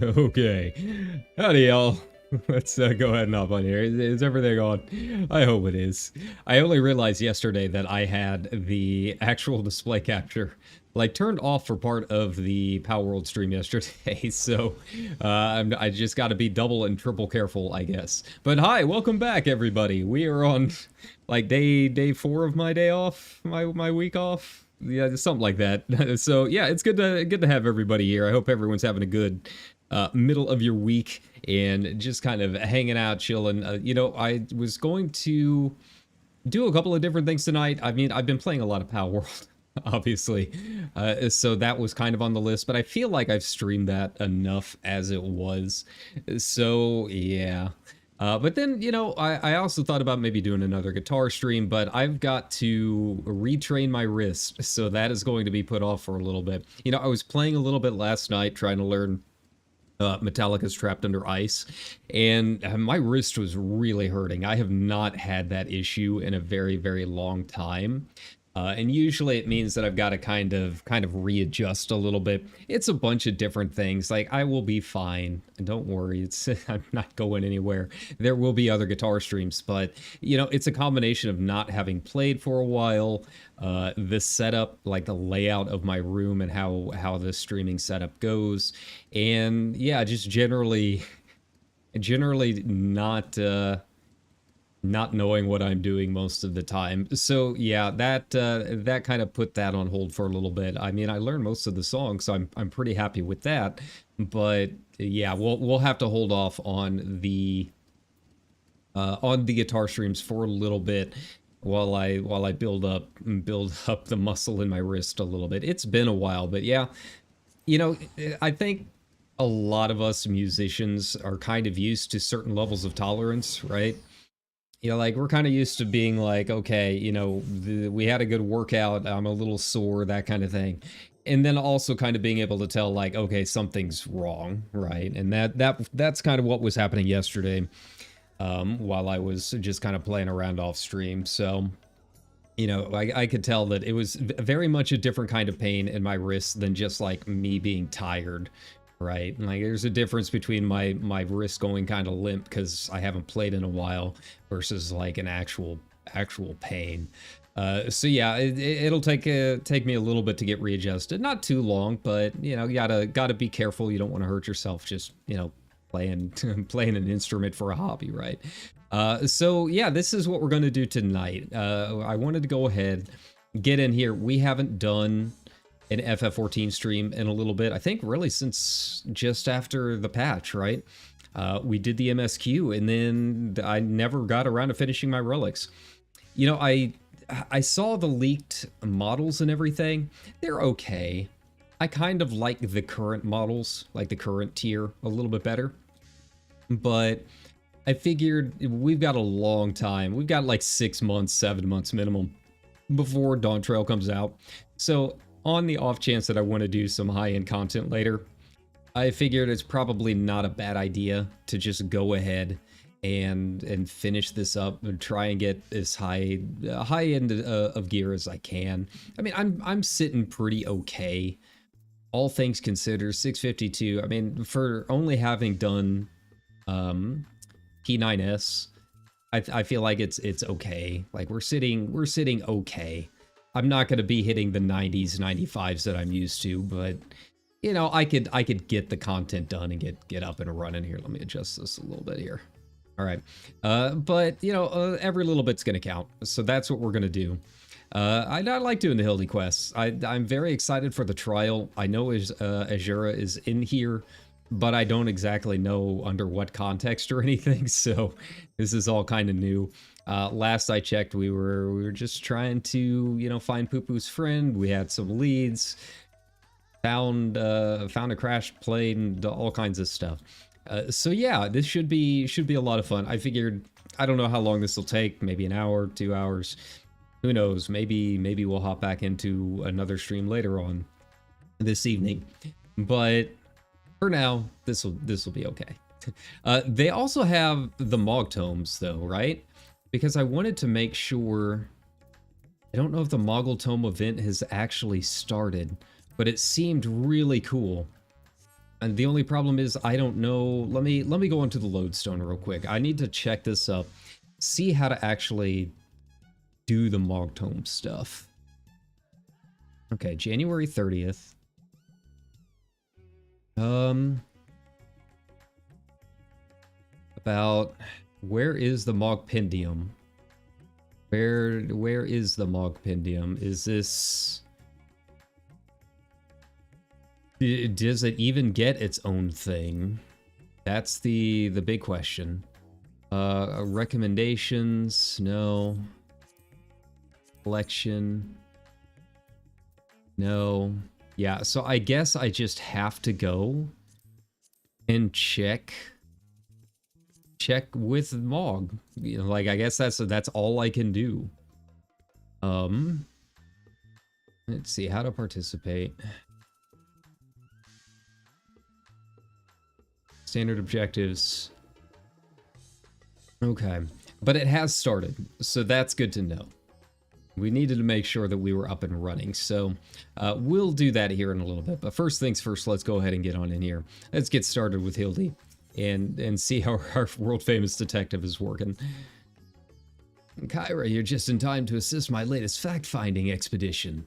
Okay. Howdy, y'all. Let's go ahead and hop on here. Is everything on? I hope it is. I only realized yesterday that I had the actual display capture like turned off for part of the Power World stream yesterday, so I just got to be double and triple careful, I guess. But hi, welcome back, everybody. We are on like day 4 of my day off, my week off. Yeah, something like that. So yeah, it's good to have everybody here. I hope everyone's having a good middle of your week and just kind of hanging out, chilling. You know, I was going to do a couple of different things tonight. I mean, I've been playing a lot of Power World, obviously, so that was kind of on the list, but I feel like I've streamed that enough as it was. So yeah. But then, you know, I also thought about maybe doing another guitar stream, but I've got to retrain my wrist, so that is going to be put off for a little bit. You know, I was playing a little bit last night, trying to learn Metallica's Trapped Under Ice, and my wrist was really hurting. I have not had that issue in a very, very long time. And usually it means that I've got to kind of readjust a little bit. It's a bunch of different things. Like, I will be fine. Don't worry. I'm not going anywhere. There will be other guitar streams, but you know, it's a combination of not having played for a while, the setup, like the layout of my room and how the streaming setup goes, and yeah, just generally not knowing what I'm doing most of the time. So yeah, that kind of put that on hold for a little bit. I mean, I learned most of the songs, so I'm pretty happy with that. But yeah, we'll have to hold off on the guitar streams for a little bit while I build up the muscle in my wrist a little bit. It's been a while, but yeah, you know, I think a lot of us musicians are kind of used to certain levels of tolerance, right? You know, like, we're kind of used to being like, okay, you know, we had a good workout, I'm a little sore, that kind of thing. And then also kind of being able to tell, like, okay, something's wrong, right? And that's kind of what was happening yesterday, while I was just kind of playing around off stream. So, you know, I could tell that it was very much a different kind of pain in my wrist than just like me being tired, right? Like, there's a difference between my wrist going kind of limp because I haven't played in a while versus like an actual pain. So yeah, it'll take me a little bit to get readjusted. Not too long, but you know, gotta be careful. You don't want to hurt yourself just, you know, playing playing an instrument for a hobby, right? So yeah, this is what we're gonna do tonight. I wanted to go ahead, get in here. We haven't done an FF14 stream in a little bit. I think really since just after the patch, right? We did the MSQ, and then I never got around to finishing my relics. You know, I saw the leaked models and everything. They're okay. I kind of like the current models, like the current tier, a little bit better. But I figured we've got a long time. We've got like 6 months, 7 months minimum before Dawn Trail comes out. So on the off chance that I want to do some high-end content later, I figured it's probably not a bad idea to just go ahead and finish this up and try and get as high end of gear as I can. I mean, I'm sitting pretty okay, all things considered. 652. I mean, for only having done P9S I feel like it's okay. Like we're sitting okay. I'm not going to be hitting the 90s, 95s that I'm used to, but you know, I could get the content done and get up and running here. Let me adjust this a little bit here. All right. But you know, every little bit's going to count. So that's what we're going to do. I like doing the Hildy quests. I'm very excited for the trial. I know Azura is in here, but I don't exactly know under what context or anything. So this is all kind of new. Last I checked, we were just trying to, you know, find PuPu's friend. We had some leads, found a crashed plane, all kinds of stuff. So yeah, this should be a lot of fun. I figured, I don't know how long this will take, maybe an hour, 2 hours. Who knows? Maybe we'll hop back into another stream later on this evening. But for now, this will be okay. They also have the Mog Tomes though, right? Because I wanted to make sure. I don't know if the Moggle Tome event has actually started, but it seemed really cool. And the only problem is I don't know. Let me go into the lodestone real quick. I need to check this up, see how to actually do the Mog Tome stuff. Okay, January 30th. About where is the Mogpendium? Where is the Mogpendium? Is this? Does it even get its own thing? That's the big question. Recommendations? No. Collection? No. Yeah, so I guess I just have to go and check with Mog. You know, like I guess that's all I can do. Let's see how to participate. Standard objectives. Okay, but it has started, so that's good to know. We needed to make sure that we were up and running, so we'll do that here in a little bit. But first things first, let's go ahead and get on in here. Let's get started with Hildy and see how our world-famous detective is working. Kyra, you're just in time to assist my latest fact-finding expedition.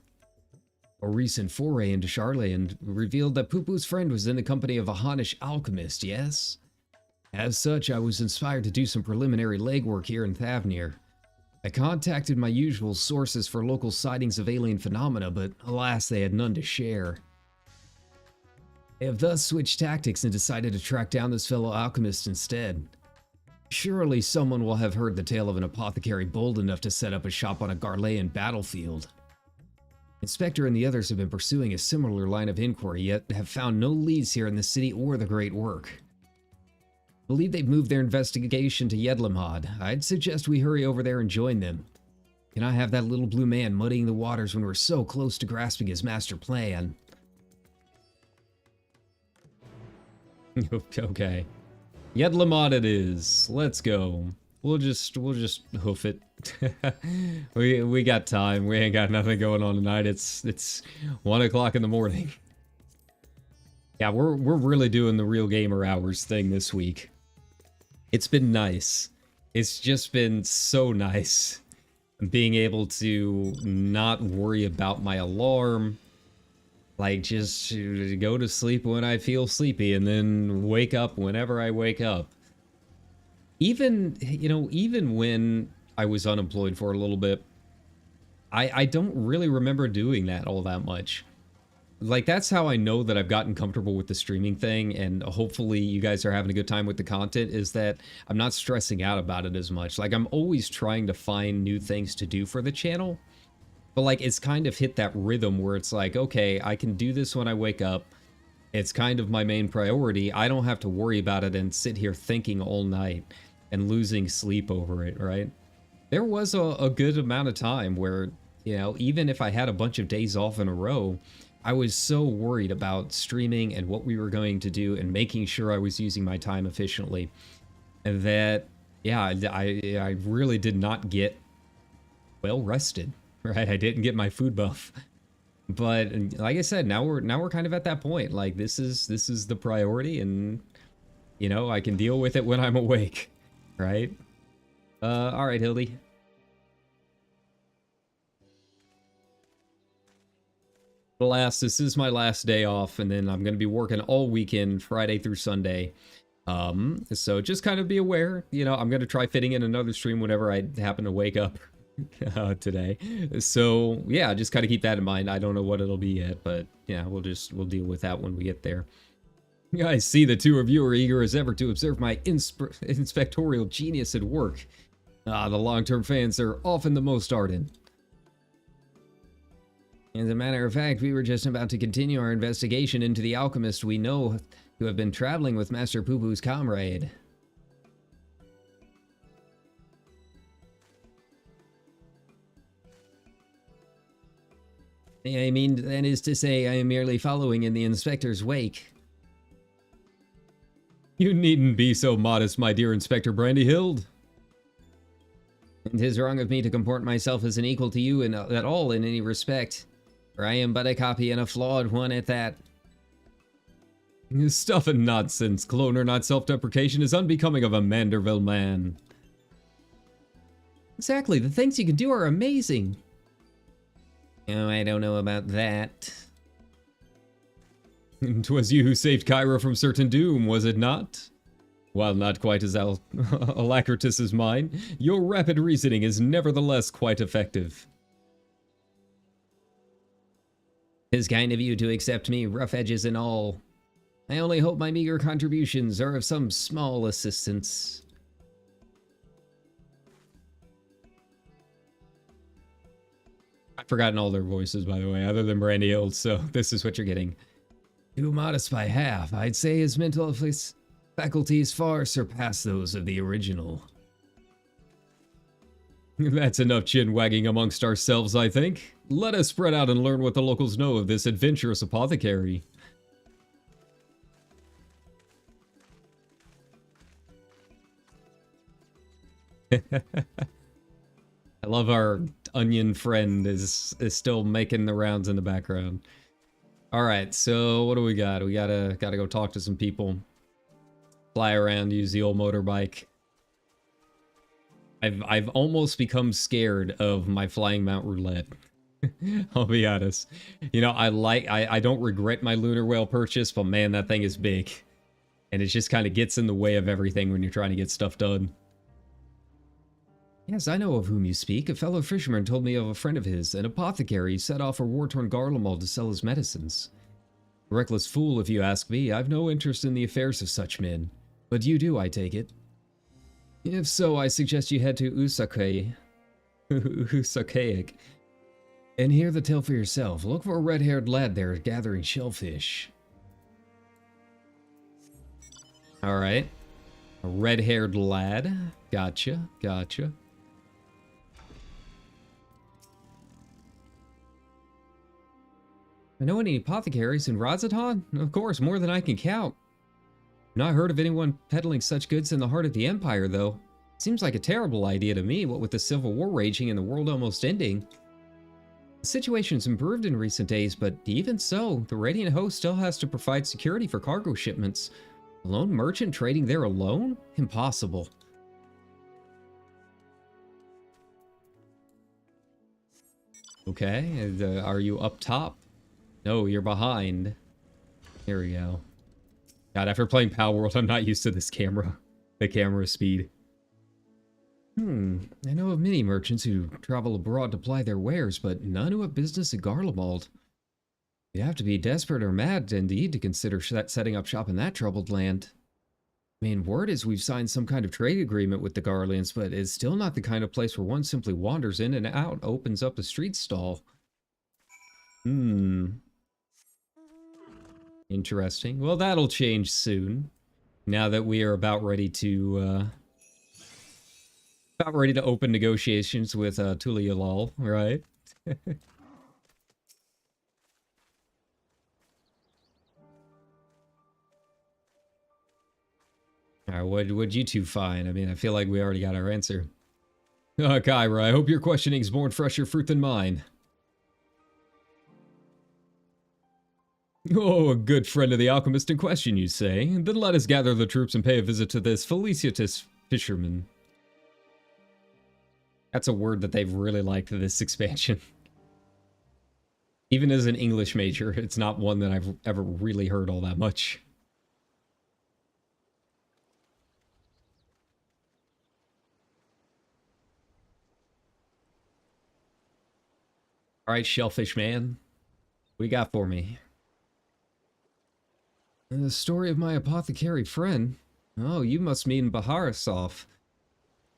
A recent foray into Charlayan revealed that PuPu's friend was in the company of a Hanish alchemist, yes? As such, I was inspired to do some preliminary legwork here in Thavnir. I contacted my usual sources for local sightings of alien phenomena, but alas, they had none to share. I have thus switched tactics and decided to track down this fellow alchemist instead. Surely someone will have heard the tale of an apothecary bold enough to set up a shop on a Garlean battlefield. Inspector and the others have been pursuing a similar line of inquiry, yet have found no leads here in the city or the Great Work. I believe they've moved their investigation to Yedlamhad. I'd suggest we hurry over there and join them. Can I have that little blue man muddying the waters when we're so close to grasping his master plan? Okay. Yedlamhad it is. Let's go. We'll just hoof it. we got time. We ain't got nothing going on tonight. It's 1 o'clock in the morning. Yeah, we're really doing the real gamer hours thing this week. It's been nice. It's just been so nice being able to not worry about my alarm. Like, just to go to sleep when I feel sleepy and then wake up whenever I wake up. Even, you know, even when I was unemployed for a little bit, I don't really remember doing that all that much. Like, that's how I know that I've gotten comfortable with the streaming thing, and hopefully you guys are having a good time with the content, is that I'm not stressing out about it as much. Like, I'm always trying to find new things to do for the channel, but like, it's kind of hit that rhythm where it's like, okay, I can do this when I wake up. It's kind of my main priority. I don't have to worry about it and sit here thinking all night and losing sleep over it, right? There was a good amount of time where, you know, even if I had a bunch of days off in a row, I was so worried about streaming and what we were going to do and making sure I was using my time efficiently. And that, yeah, I really did not get well rested, right? I didn't get my food buff. But like I said, now we're kind of at that point. Like, this is the priority, and you know, I can deal with it when I'm awake, right? Alright, Hildy. This is my last day off, and then I'm going to be working all weekend, Friday through Sunday. So just kind of be aware, you know, I'm going to try fitting in another stream whenever I happen to wake up today. So yeah, just kind of keep that in mind. I don't know what it'll be yet, but yeah, we'll deal with that when we get there. I see the two of you are eager as ever to observe my inspectorial genius at work. Ah, the long-term fans are often the most ardent. As a matter of fact, we were just about to continue our investigation into the alchemist we know who have been traveling with Master PuPu's comrade. I mean, that is to say, I am merely following in the inspector's wake. You needn't be so modest, my dear Inspector Brandyhild. And 'tis wrong of me to comport myself as an equal to you at all in any respect. For I am but a copy and a flawed one at that. Stuff and nonsense, cloner not self-deprecation is unbecoming of a Manderville man. Exactly, the things you can do are amazing. Oh, I don't know about that. 'Twas you who saved Kyra from certain doom, was it not? While not quite as alacritous as mine, your rapid reasoning is nevertheless quite effective. 'Tis kind of you to accept me, rough edges and all. I only hope my meager contributions are of some small assistance. I've forgotten all their voices, by the way, other than Brandyhild, so this is what you're getting. Too modest by half. I'd say his mental faculties far surpass those of the original. That's enough chin-wagging amongst ourselves, I think. Let us spread out and learn what the locals know of this adventurous apothecary. I love our onion friend is still making the rounds in the background. Alright, so what do we got? We gotta go talk to some people. Fly around, use the old motorbike. I've almost become scared of my flying Mount Roulette. I'll be honest. You know, I don't regret my lunar whale purchase, but man, that thing is big. And it just kind of gets in the way of everything when you're trying to get stuff done. Yes, I know of whom you speak. A fellow fisherman told me of a friend of his, an apothecary, who set off for war-torn Garlemald to sell his medicines. A reckless fool, if you ask me. I've no interest in the affairs of such men. But you do, I take it. If so, I suggest you head to Usakaic and hear the tale for yourself. Look for a red-haired lad there gathering shellfish. Alright. A red-haired lad. Gotcha, gotcha. I know any apothecaries in Razatan? Of course, more than I can count. Not heard of anyone peddling such goods in the heart of the Empire, though. Seems like a terrible idea to me, what with the Civil War raging and the world almost ending. The situation's improved in recent days, but even so, the Radiant Host still has to provide security for cargo shipments. A lone merchant trading there alone? Impossible. Okay, are you up top? No, you're behind. Here we go. God, after playing Pal World, I'm not used to this camera. The camera speed. I know of many merchants who travel abroad to ply their wares, but none who have business at Garlemald. You'd have to be desperate or mad indeed to consider setting up shop in that troubled land. I mean, word is we've signed some kind of trade agreement with the Garleans, but it's still not the kind of place where one simply wanders in and out, opens up a street stall. Interesting. Well, that'll change soon. Now that we are about ready to open negotiations with Tulialal, right? Alright, what'd you two find? I mean, I feel like we already got our answer. Kyra, I hope your questioning's borne fresher fruit than mine. Oh, a good friend of the alchemist in question, you say? Then let us gather the troops and pay a visit to this felicitous fisherman. That's a word that they've really liked for this expansion. Even as an English major, it's not one that I've ever really heard all that much. All right, Shellfish Man, what do you got for me? The story of my apothecary friend. Oh, you must mean Baharasov.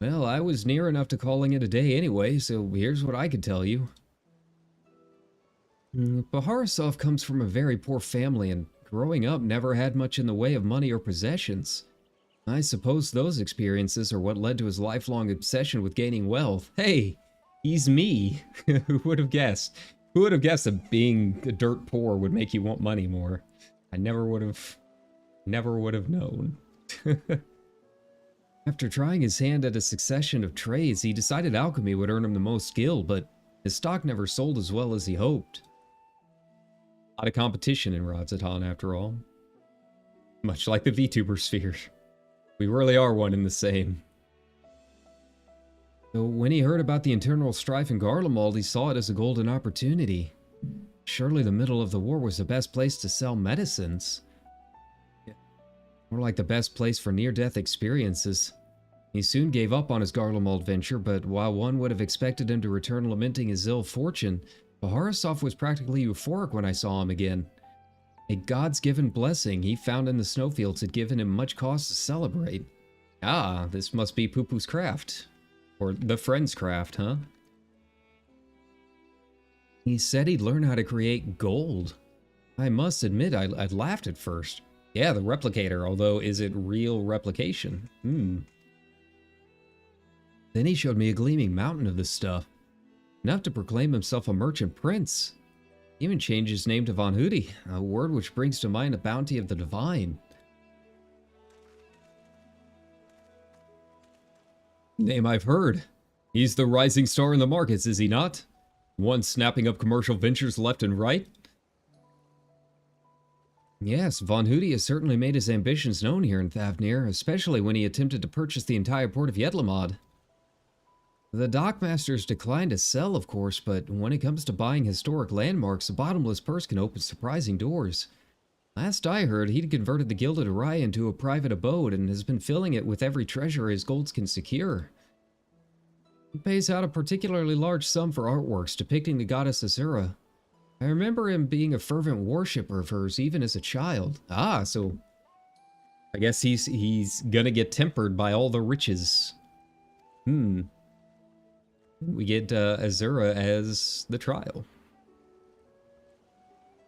Well, I was near enough to calling it a day anyway, so here's what I could tell you. Baharasov comes from a very poor family and growing up never had much in the way of money or possessions. I suppose those experiences are what led to his lifelong obsession with gaining wealth. Hey, he's me. Who would have guessed? Who would have guessed that being dirt poor would make you want money more? I never would have known. After trying his hand at a succession of trades, he decided alchemy would earn him the most skill, but his stock never sold as well as he hoped. A lot of competition in Rodzatan, after all. Much like the VTuber sphere. We really are one and the same. So when he heard about the internal strife in Garlemald, he saw it as a golden opportunity. Surely the middle of the war was the best place to sell medicines. More like the best place for near-death experiences. He soon gave up on his Garlemald venture, but while one would have expected him to return lamenting his ill fortune, Baharasov was practically euphoric when I saw him again. A God's given blessing he found in the snowfields had given him much cause to celebrate. Ah, this must be PuPu's craft. Or the friend's craft, huh? He said he'd learn how to create gold. I must admit, I'd laughed at first. Yeah, the replicator, although is it real replication? Then he showed me a gleaming mountain of this stuff. Enough to proclaim himself a merchant prince. He even changed his name to Von Hudi, a word which brings to mind the bounty of the divine. Name I've heard. He's the rising star in the markets, is he not? One snapping up commercial ventures left and right? Yes, Von Hudi has certainly made his ambitions known here in Thavnir, especially when he attempted to purchase the entire port of Yedlamad. The dockmasters declined to sell, of course, but when it comes to buying historic landmarks, the bottomless purse can open surprising doors. Last I heard, he'd converted the Gilded Araya into a private abode and has been filling it with every treasure his golds can secure. He pays out a particularly large sum for artworks depicting the goddess Azura. I remember him being a fervent worshipper of hers even as a child. Ah, so I guess he's gonna get tempered by all the riches. We get Azura as the trial.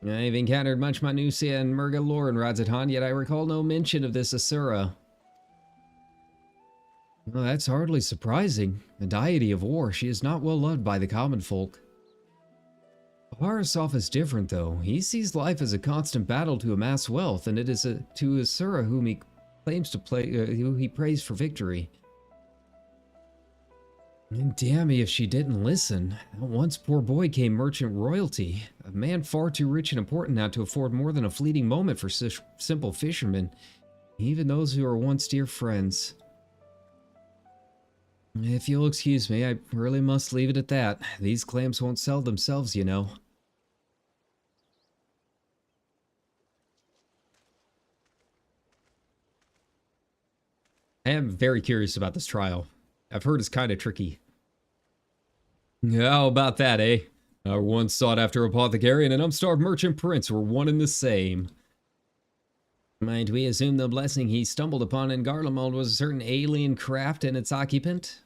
I've encountered much Manusia and Murga lore in Rodzatan, yet I recall no mention of this Azura. Well, that's hardly surprising. A deity of war, she is not well loved by the common folk. Baharasov is different, though. He sees life as a constant battle to amass wealth, and it is to Azura whom he claims to who he prays for victory. And damn me if she didn't listen. Once poor boy came merchant royalty, a man far too rich and important now to afford more than a fleeting moment for simple fishermen, even those who were once dear friends. If you'll excuse me, I really must leave it at that. These clams won't sell themselves, you know. I am very curious about this trial. I've heard it's kind of tricky. How about that, eh? Our once sought-after apothecary and an upstart merchant prince were one and the same. Might we assume the blessing he stumbled upon in Garlemald was a certain alien craft and its occupant?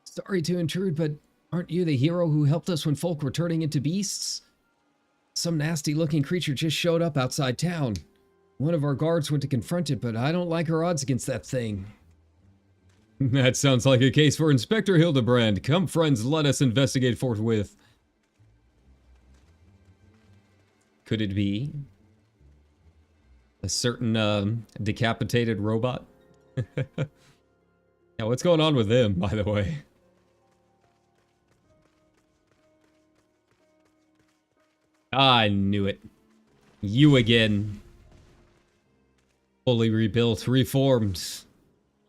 Sorry to intrude, but aren't you the hero who helped us when folk were turning into beasts? Some nasty-looking creature just showed up outside town. One of our guards went to confront it, but I don't like our odds against that thing. That sounds like a case for Inspector Hildebrand. Come, friends, let us investigate forthwith. Could it be a certain decapitated robot? Yeah, what's going on with them, by the way? I knew it. You again. Fully rebuilt, reformed.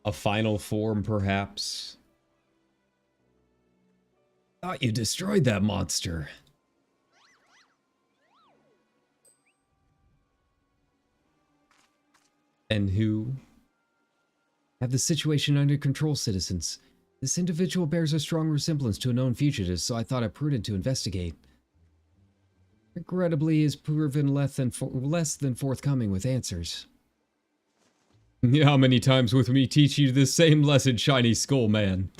A final form, perhaps? Thought you destroyed that monster. And who? Have the situation under control, citizens. This individual bears a strong resemblance to a known fugitive, so I thought it prudent to investigate. Regrettably, he has proven less than forthcoming with answers. How many times with me teach you the same lesson, shiny skull man?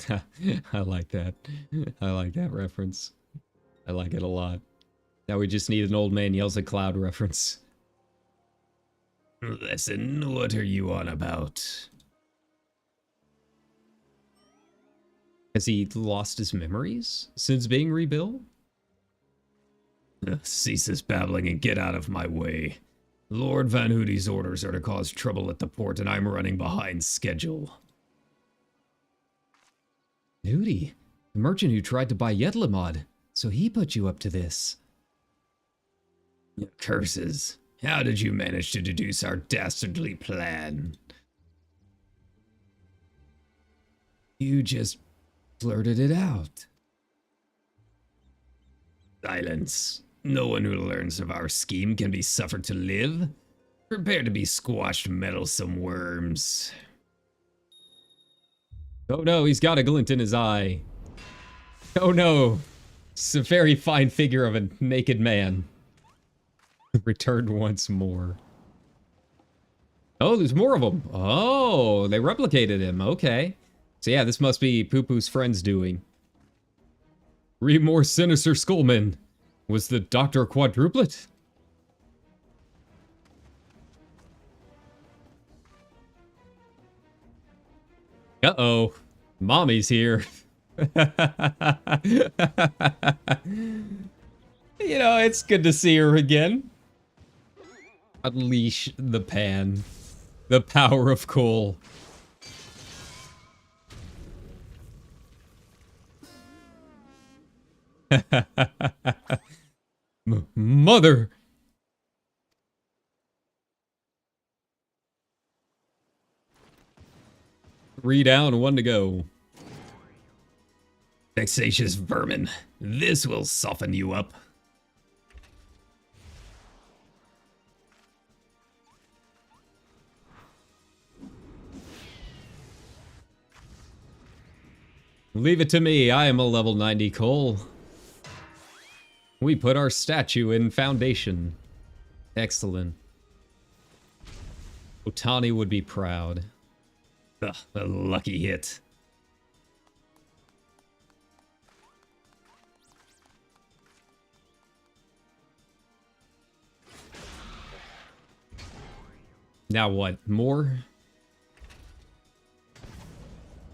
I like that. I like that reference. I like it a lot. Now we just need an old man yells at cloud reference. Listen, what are you on about? Has he lost his memories since being rebuilt? Cease this babbling and get out of my way. Lord Van Hoody's orders are to cause trouble at the port, and I'm running behind schedule. Hoody, the merchant who tried to buy Yedlamod, so he put you up to this. Curses. How did you manage to deduce our dastardly plan? You just blurted it out. Silence. No one who learns of our scheme can be suffered to live. Prepare to be squashed, meddlesome worms. Oh no, he's got a glint in his eye. Oh no. It's a very fine figure of a naked man. Returned once more. Oh, there's more of them. Oh, they replicated him. Okay. So yeah, this must be PuPu's friends doing. 3 more sinister skullmen. Was the doctor a quadruplet? Uh-oh. Mommy's here. You know, it's good to see her again. Unleash the pan. The power of coal. Mother! 3 down, 1 to go. Vexatious vermin. This will soften you up. Leave it to me. I am a level 90 coal. We put our statue in foundation. Excellent. Otani would be proud. Ugh, a lucky hit. Now what? More?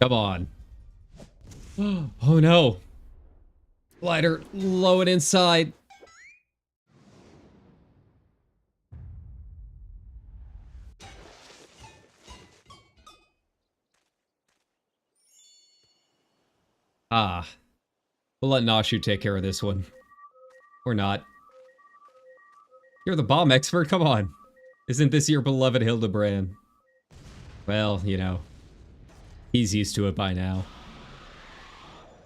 Come on. Oh no. Glider, low and inside. Ah. We'll let Nashu take care of this one. Or not. You're the bomb expert, come on. Isn't this your beloved Hildebrand? Well, you know. He's used to it by now.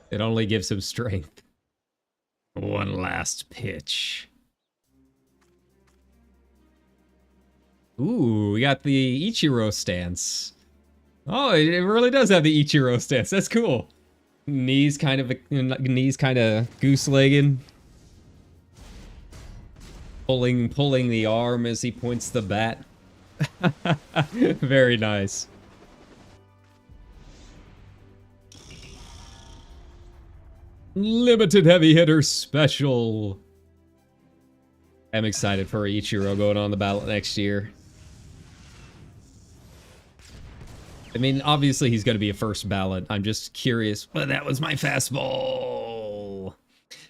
It only gives him strength. One last pitch. Ooh, we got the Ichiro stance. Oh, it really does have the Ichiro stance. That's cool. Knees kind of goose-legged. Pulling the arm as he points the bat. Very nice. Limited heavy hitter special. I'm excited for Ichiro going on the ballot next year. I mean, obviously he's going to be a first ballot. I'm just curious. But that was my fastball.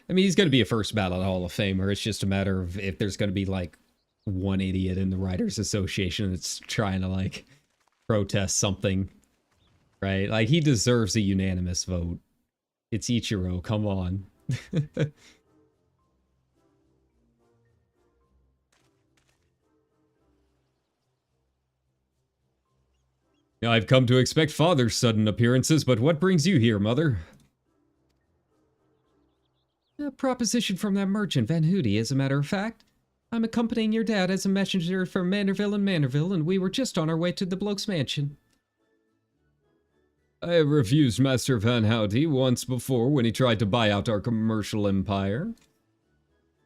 I mean, he's going to be a first ballot Hall of Famer. It's just a matter of if there's going to be like one idiot in the Writers Association that's trying to like protest something, right? Like he deserves a unanimous vote. It's Ichiro, come on. I've come to expect father's sudden appearances, but what brings you here, mother? A proposition from that merchant, Van Hoody, as a matter of fact. I'm accompanying your dad as a messenger from Manorville, and we were just on our way to the bloke's mansion. I have refused Master Van Hoody once before when he tried to buy out our commercial empire.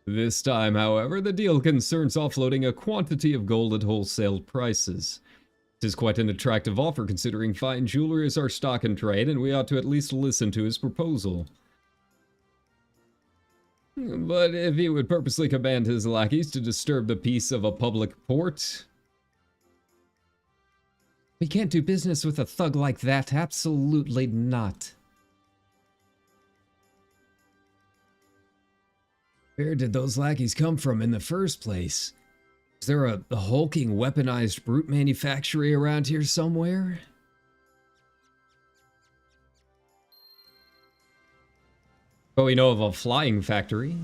This time, however, the deal concerns offloading a quantity of gold at wholesale prices. It is quite an attractive offer considering fine jewelry is our stock in trade, and we ought to at least listen to his proposal. But if he would purposely command his lackeys to disturb the peace of a public port... We can't do business with a thug like that, absolutely not. Where did those lackeys come from in the first place? Is there a hulking, weaponized brute manufactory around here somewhere? But we know of a flying factory.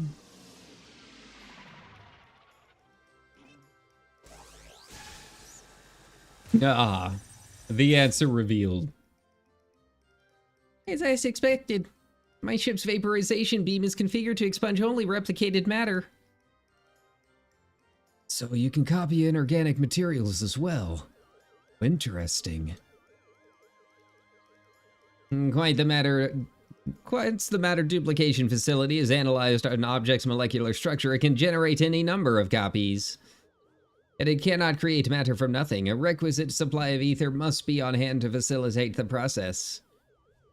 The answer revealed. As I expected, my ship's vaporization beam is configured to expunge only replicated matter. So you can copy inorganic materials as well. Interesting. Quite the matter duplication facility is analyzed an object's molecular structure. It can generate any number of copies. And it cannot create matter from nothing. A requisite supply of ether must be on hand to facilitate the process.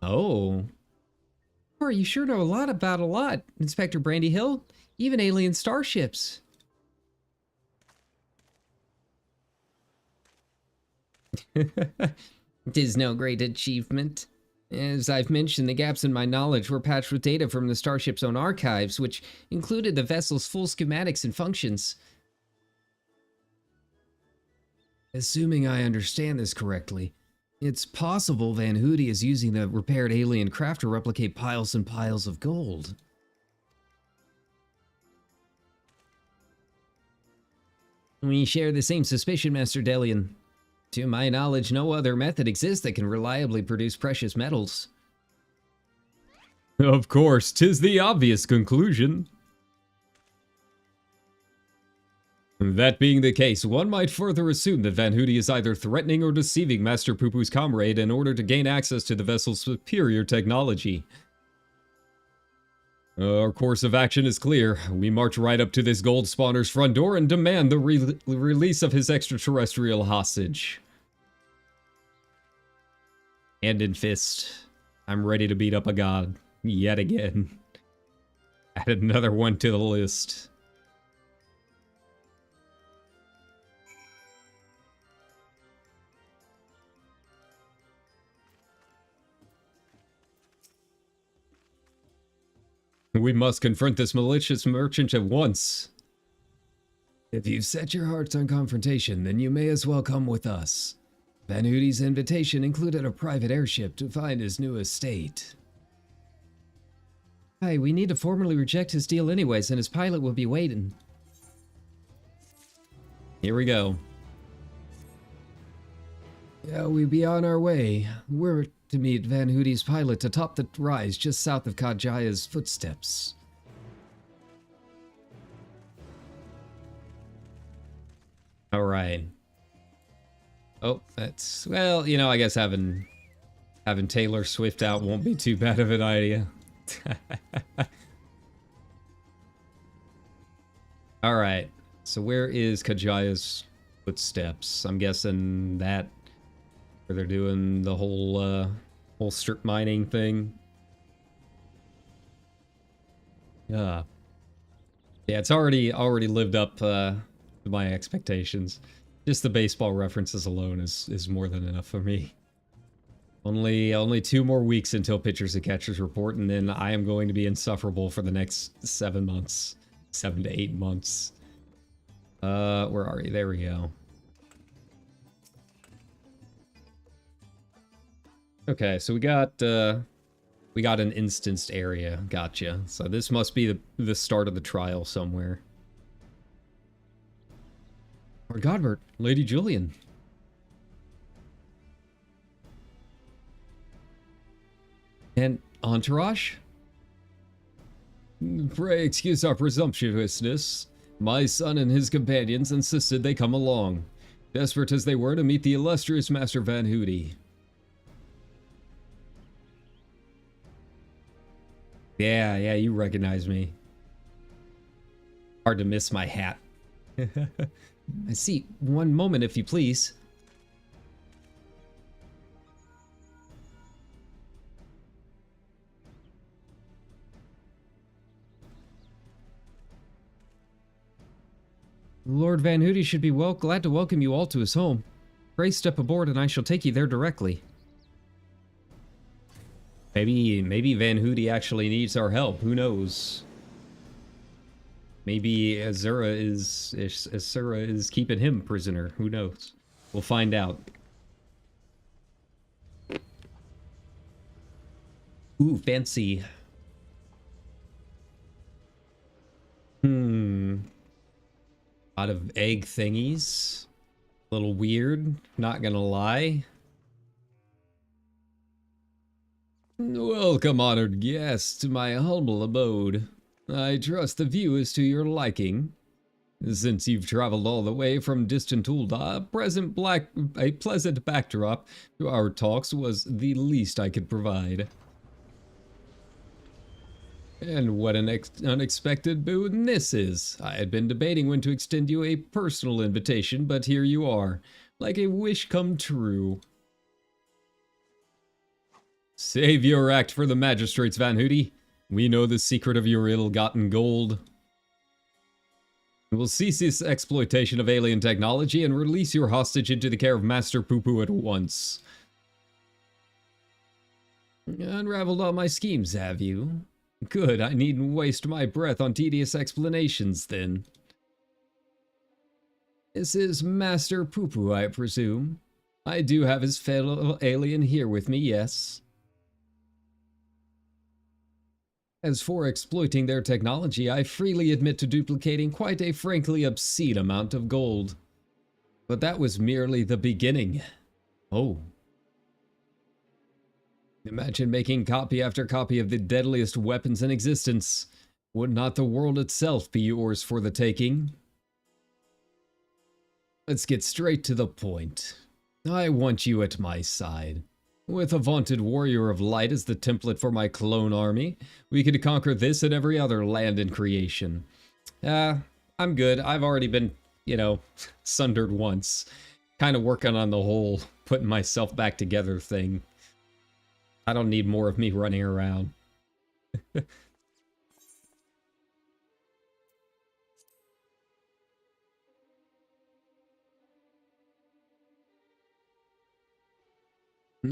Oh. You sure know a lot about a lot, Inspector Brandy Hill. Even alien starships. Tis no great achievement. As I've mentioned, the gaps in my knowledge were patched with data from the starship's own archives, which included the vessel's full schematics and functions. Assuming I understand this correctly, it's possible Van Hoody is using the repaired alien craft to replicate piles and piles of gold. We share the same suspicion, Master Delian. To my knowledge, no other method exists that can reliably produce precious metals. Of course, 'tis the obvious conclusion. That being the case, one might further assume that Van Hoody is either threatening or deceiving Master PuPu's comrade in order to gain access to the vessel's superior technology. Our course of action is clear. We march right up to this gold spawner's front door and demand the release of his extraterrestrial hostage. Hand in fist, I'm ready to beat up a god, yet again. Add another one to the list. We must confront this malicious merchant at once. If you've set your hearts on confrontation, then you may as well come with us. Van Hoody's invitation included a private airship to find his new estate. Hey, we need to formally reject his deal anyways, and his pilot will be waiting. Here we go. Yeah, we'll be on our way. We're to meet Van Hoody's pilot atop the rise just south of Kajaya's footsteps. All right. Oh, that's, well, you know, I guess having Taylor Swift out won't be too bad of an idea. All right. So where is Kajaya's footsteps? I'm guessing that where they're doing the whole strip mining thing. Yeah, it's already lived up to my expectations. Just the baseball references alone is more than enough for me. Only 2 more weeks until pitchers and catchers report, and then I am going to be insufferable for the next 7 months, 7 to 8 months. Where are you? There we go. Okay, so we got an instanced area. Gotcha. So this must be the start of the trial somewhere. Lord Godbert, Lady Julian. And entourage? Pray excuse our presumptuousness. My son and his companions insisted they come along, desperate as they were to meet the illustrious Master Van Hooty. Yeah, you recognize me. Hard to miss my hat. I see. One moment, if you please. Lord Van Hooty should be glad to welcome you all to his home. Pray step aboard and I shall take you there directly. Maybe Van Hooty actually needs our help. Who knows? Maybe Azura is keeping him prisoner. Who knows? We'll find out. Ooh, fancy. Lot of egg thingies. A little weird, not gonna lie. Welcome, honored guests, to my humble abode. I trust the view is to your liking. Since you've traveled all the way from distant Ul'dah, a pleasant backdrop to our talks was the least I could provide. And what an unexpected boon this is. I had been debating when to extend you a personal invitation, but here you are, like a wish come true. Save your act for the magistrates, Van Hooty. We know the secret of your ill-gotten gold. We'll cease this exploitation of alien technology and release your hostage into the care of Master PuPu at once. Unraveled all my schemes, have you? Good, I needn't waste my breath on tedious explanations, then. This is Master PuPu, I presume. I do have his fellow alien here with me, yes. As for exploiting their technology, I freely admit to duplicating quite a frankly obscene amount of gold. But that was merely the beginning. Oh. Imagine making copy after copy of the deadliest weapons in existence. Would not the world itself be yours for the taking? Let's get straight to the point. I want you at my side. With a vaunted warrior of light as the template for my clone army, we could conquer this and every other land in creation. I'm good. I've already been, sundered once. Kind of working on the whole putting myself back together thing. I don't need more of me running around.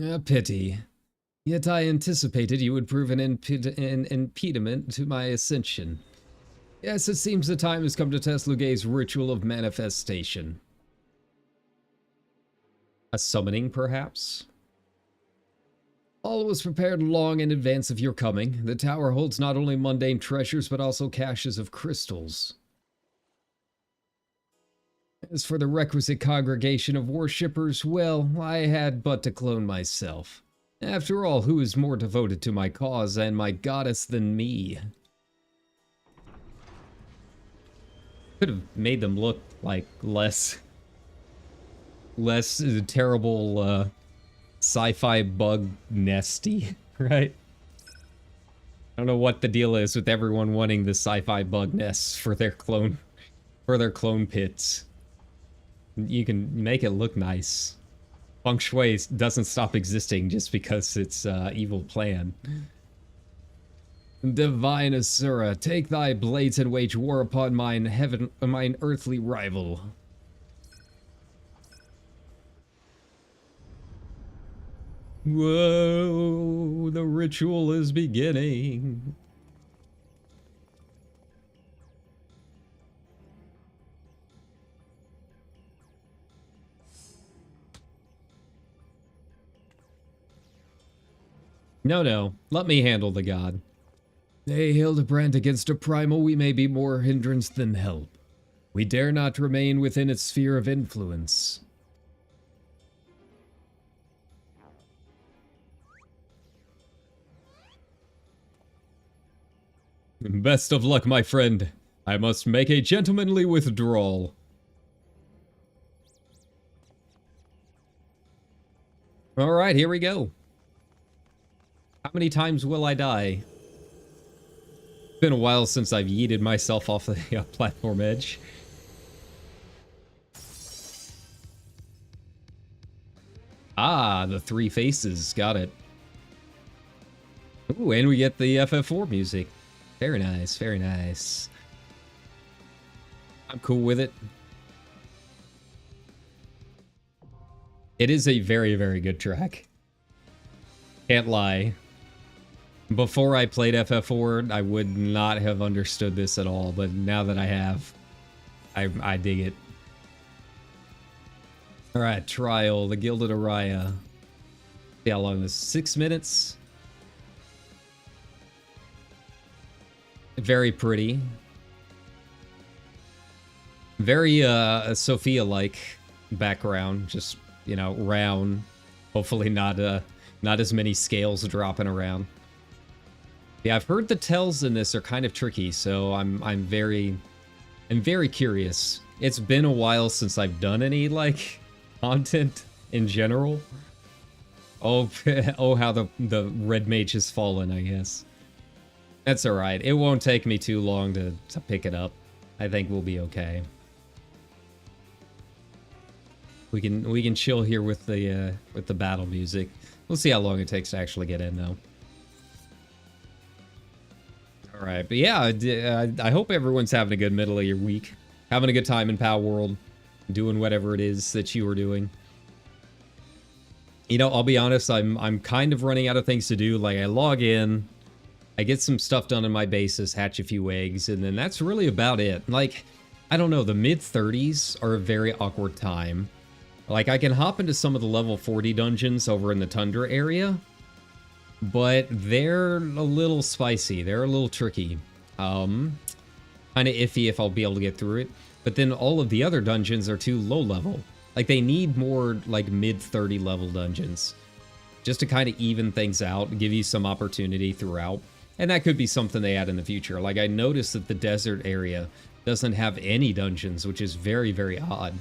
A pity. Yet I anticipated you would prove an impediment to my ascension. Yes, it seems the time has come to test Lugay's ritual of manifestation. A summoning, perhaps? All was prepared long in advance of your coming. The tower holds not only mundane treasures, but also caches of crystals. As for the requisite congregation of worshippers, well, I had but to clone myself. After all, who is more devoted to my cause and my goddess than me? Could have made them look like less terrible, sci-fi bug nesty, right? I don't know what the deal is with everyone wanting the sci-fi bug nests for their clone pits. You can make it look nice. Feng Shui doesn't stop existing just because it's evil plan. Divine Azura, take thy blades and wage war upon mine earthly rival. Whoa, the ritual is beginning. No, let me handle the god. Hey, Hildebrand, against a primal we may be more hindrance than help. We dare not remain within its sphere of influence. Best of luck, my friend. I must make a gentlemanly withdrawal. Alright, here we go. How many times will I die? It's been a while since I've yeeted myself off the platform edge. Ah, the three faces. Got it. Ooh, and we get the FF4 music. Very nice, very nice. I'm cool with it. It is a very, very good track. Can't lie. Before I played FF4, I would not have understood this at all, but now that I have, I dig it. Alright, Trial, the Gilded Araya. See how long this is? 6 minutes? Very pretty. Very Sophia-like background, just, you know, round. Hopefully not as many scales dropping around. Yeah, I've heard the tells in this are kind of tricky, so I'm very curious. It's been a while since I've done any like content in general. Oh, oh, how the red mage has fallen, I guess. That's all right. It won't take me too long to pick it up. I think we'll be okay. We can chill here with the battle music. We'll see how long it takes to actually get in, though. All right, but yeah, I hope everyone's having a good middle of your week, having a good time in PoW World, doing whatever it is that you were doing. You know, I'll be honest, I'm kind of running out of things to do. Like, I log in, I get some stuff done in my bases, hatch a few eggs, and then that's really about it. Like, I don't know, the mid-30s are a very awkward time. Like, I can hop into some of the level 40 dungeons over in the Tundra area, but they're a little spicy. They're a little tricky. Kind of iffy if I'll be able to get through it. But then all of the other dungeons are too low level. Like, they need more, like, mid-30 level dungeons. Just to kind of even things out, give you some opportunity throughout. And that could be something they add in the future. Like, I noticed that the desert area doesn't have any dungeons, which is very, very odd.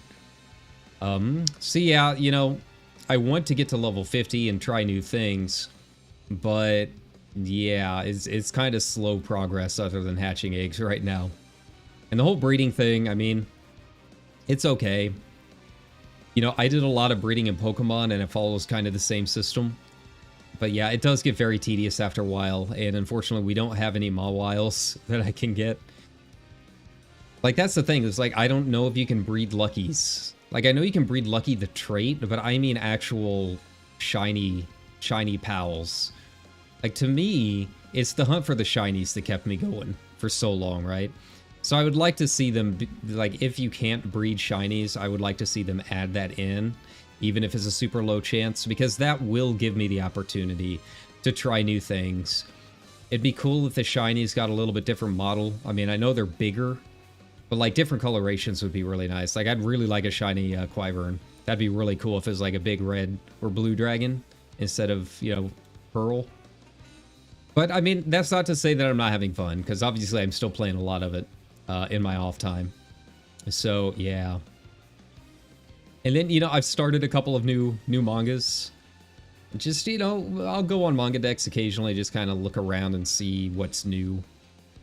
So yeah, you know, I want to get to level 50 and try new things, but yeah, it's kind of slow progress other than hatching eggs right now. And the whole breeding thing, I mean, it's okay. You know, I did a lot of breeding in Pokemon and it follows kind of the same system. But yeah, it does get very tedious after a while, and unfortunately we don't have any Mawiles that I can get. Like, that's the thing, it's like, I don't know if you can breed Luckies. Like, I know you can breed Lucky the trait, but I mean actual shiny pals. Like, to me, it's the hunt for the shinies that kept me going for so long, right? So I would like to see them, like, if you can't breed shinies, I would like to see them add that in, even if it's a super low chance, because that will give me the opportunity to try new things. It'd be cool if the shinies got a little bit different model. I mean, I know they're bigger, but, like, different colorations would be really nice. Like, I'd really like a shiny Quivern. That'd be really cool if it was, like, a big red or blue dragon instead of, you know, pearl. But, I mean, that's not to say that I'm not having fun, because obviously I'm still playing a lot of it in my off time. So, yeah. And then, you know, I've started a couple of new mangas. Just, you know, I'll go on manga decks occasionally, just kind of look around and see what's new.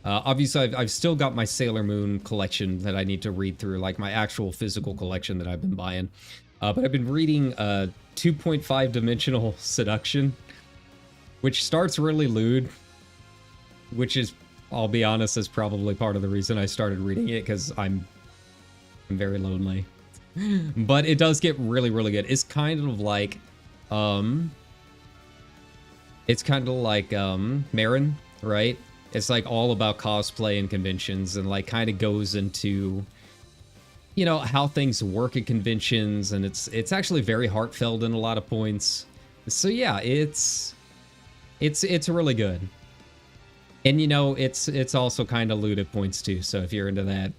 Obviously, I've still got my Sailor Moon collection that I need to read through, like my actual physical collection that I've been buying. But I've been reading 2.5 Dimensional Seduction, which starts really lewd, which is, I'll be honest, is probably part of the reason I started reading it, because I'm very lonely. But it does get really, really good. It's kind of like, Marin, right? It's like all about cosplay and conventions, and like kind of goes into, you know, how things work at conventions, and it's actually very heartfelt in a lot of points. So yeah, it's really good. And you know, it's also kind of lewd at points too, so if you're into that.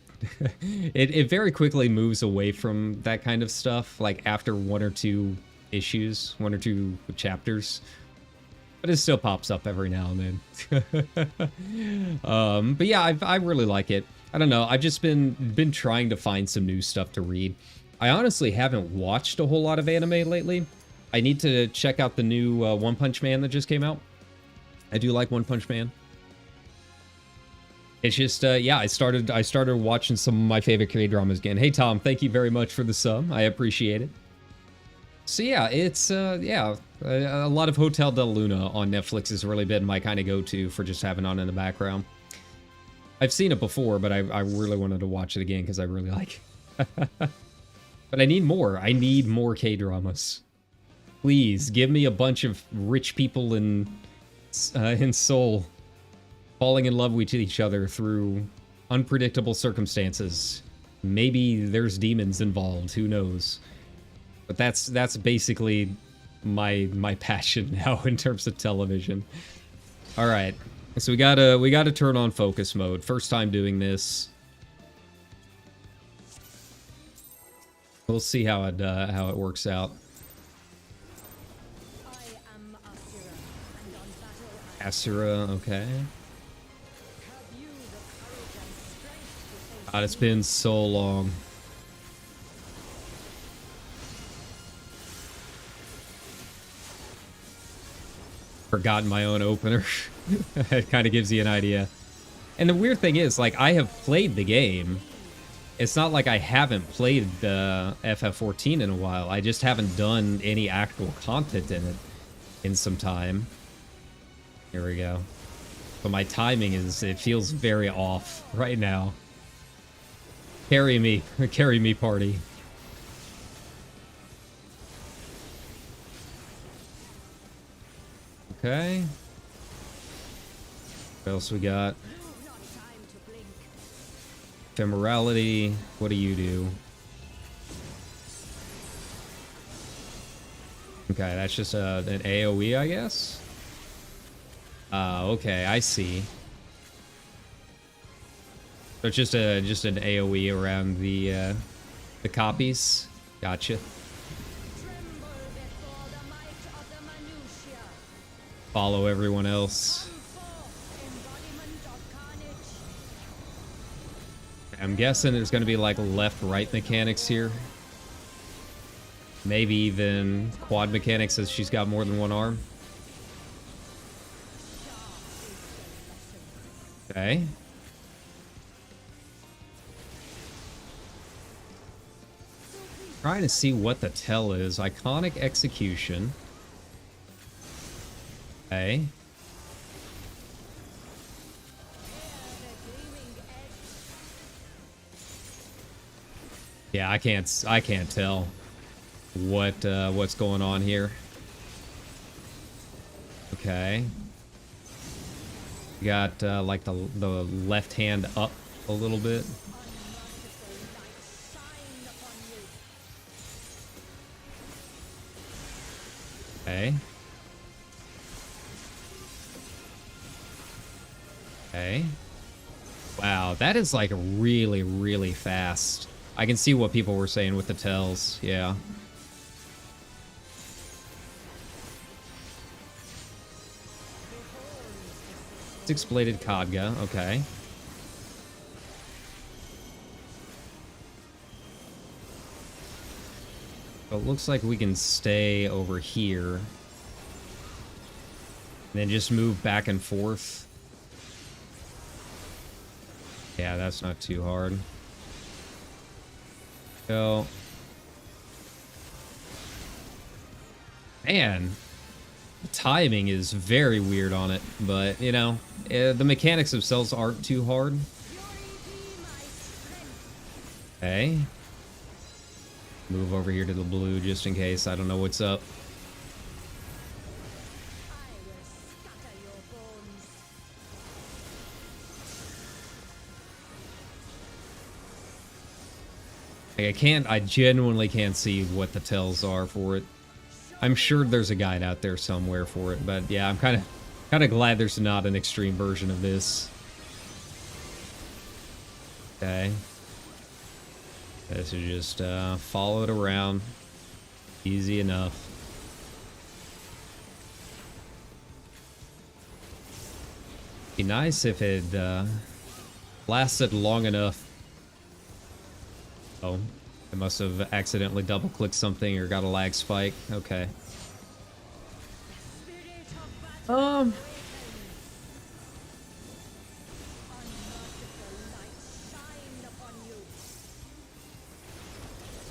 it very quickly moves away from that kind of stuff, like after one or two issues, one or two chapters. But it still pops up every now and then. But yeah, I really like it. I don't know. I've just been trying to find some new stuff to read. I honestly haven't watched a whole lot of anime lately. I need to check out the new One Punch Man that just came out. I do like One Punch Man. It's just, yeah, I started watching some of my favorite K-dramas again. Hey, Tom, thank you very much for the sub. I appreciate it. So yeah, it's, yeah, a lot of Hotel Del Luna on Netflix has really been my kind of go-to for just having on in the background. I've seen it before, but I really wanted to watch it again because I really like it. But I need more. I need more K-dramas. Please, give me a bunch of rich people in Seoul falling in love with each other through unpredictable circumstances. Maybe there's demons involved, who knows? But that's basically my passion now in terms of television. All right, so we gotta turn on focus mode. First time doing this. We'll see how it works out. Azura, okay. God, it's been so long. Forgotten my own opener. It kind of gives you an idea. And the weird thing is, like, I have played the game. It's not like I haven't played the FF14 in a while. I just haven't done any actual content in it in some time. Here we go. But my timing it feels very off right now. Carry me party. Okay. What else we got? Ephemerality. What do you do? Okay, that's just an AoE, I guess? Okay, I see. So it's just an AoE around the copies. Gotcha. Follow everyone else. I'm guessing there's going to be like left-right mechanics here. Maybe even quad mechanics as she's got more than one arm. Okay. Trying to see what the tell is. Iconic execution. Okay. Yeah, I can't tell what's going on here. Okay. You got like the left hand up a little bit. Okay. Okay. Wow, that is like really, really fast. I can see what people were saying with the tells, yeah. Six-bladed Kadga, okay. So it looks like we can stay over here. And then just move back and forth. Yeah, that's not too hard. Go. Man, the timing is very weird on it, but, you know, the mechanics themselves aren't too hard. Okay. Move over here to the blue just in case. I don't know what's up. Like I genuinely can't see what the tells are for it. I'm sure there's a guide out there somewhere for it, but yeah, I'm kind of glad there's not an extreme version of this. Okay. This is just follow it around. Easy enough. Be nice if it lasted long enough. Oh, I must have accidentally double-clicked something or got a lag spike. Okay.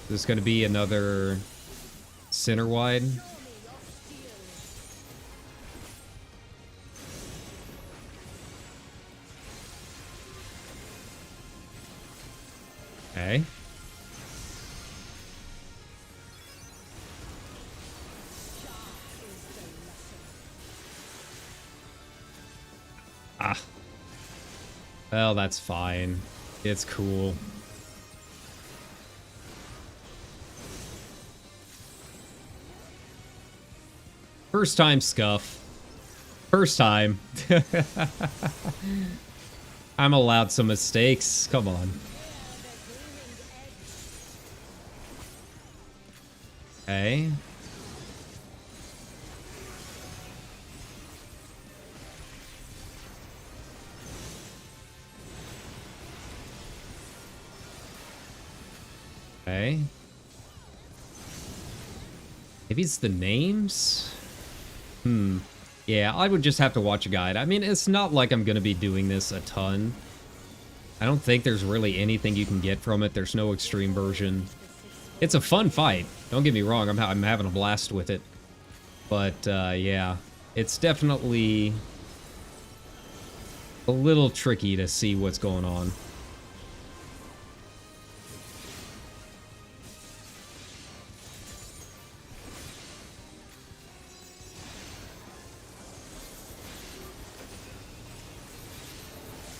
There's going to be another center wide. Okay. Ah. Well, that's fine. It's cool. First time scuff. First time. I'm allowed some mistakes. Come on. Okay. Okay. Maybe it's the names? Yeah, I would just have to watch a guide. I mean, it's not like I'm going to be doing this a ton. I don't think there's really anything you can get from it. There's no extreme version. It's a fun fight. Don't get me wrong. I'm having a blast with it. But, yeah. It's definitely a little tricky to see what's going on.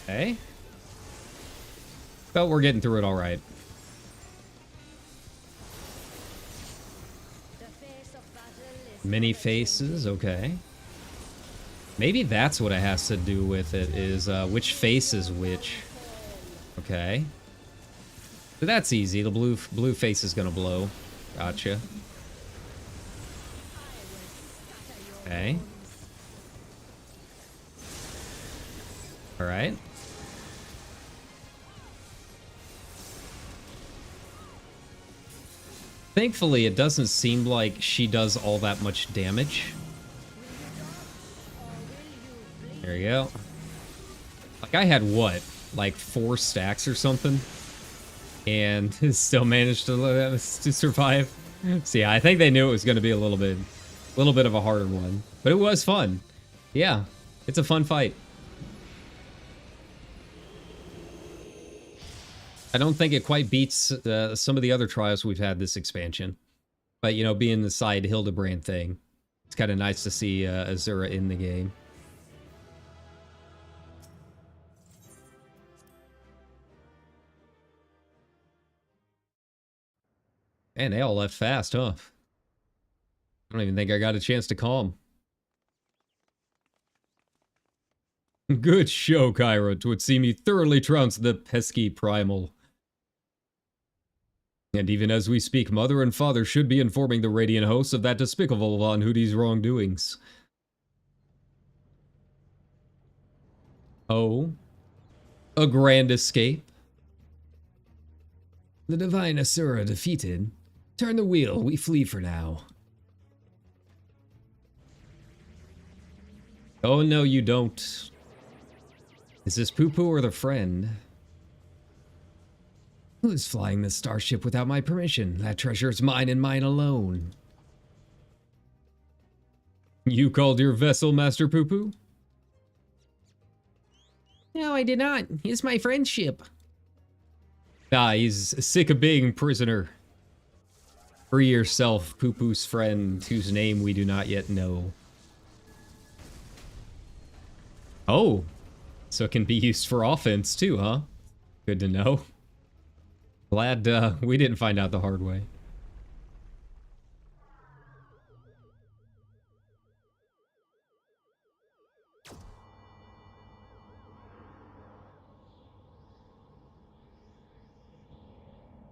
Okay. But we're getting through it all right. Many faces, okay. Maybe that's what it has to do with it, is which face is which. Okay. So that's easy. The blue face is gonna blow. Gotcha. Okay. All right. Thankfully, it doesn't seem like she does all that much damage. There you go. Like, I had, what, like 4 stacks or something? And still managed to survive. So yeah, I think they knew it was going to be a little bit of a harder one. But it was fun. Yeah, it's a fun fight. I don't think it quite beats some of the other trials we've had this expansion. But, you know, being the side Hildebrand thing, it's kind of nice to see Azura in the game. Man, they all left fast, huh? I don't even think I got a chance to calm. Good show, Kyra. 'Twould see me thoroughly trounce the pesky primal. And even as we speak, Mother and Father should be informing the Radiant hosts of that despicable Von Hootie's wrongdoings. Oh? A grand escape? The divine Azura defeated. Turn the wheel, we flee for now. Oh no, you don't. Is this PuPu or the friend? Who's flying this starship without my permission? That treasure is mine and mine alone. You called your vessel Master PuPu? No, I did not. It's my friend's ship. Ah, he's sick of being prisoner. Free yourself, PuPu's friend, whose name we do not yet know. Oh, so it can be used for offense too, huh? Good to know. Glad we didn't find out the hard way.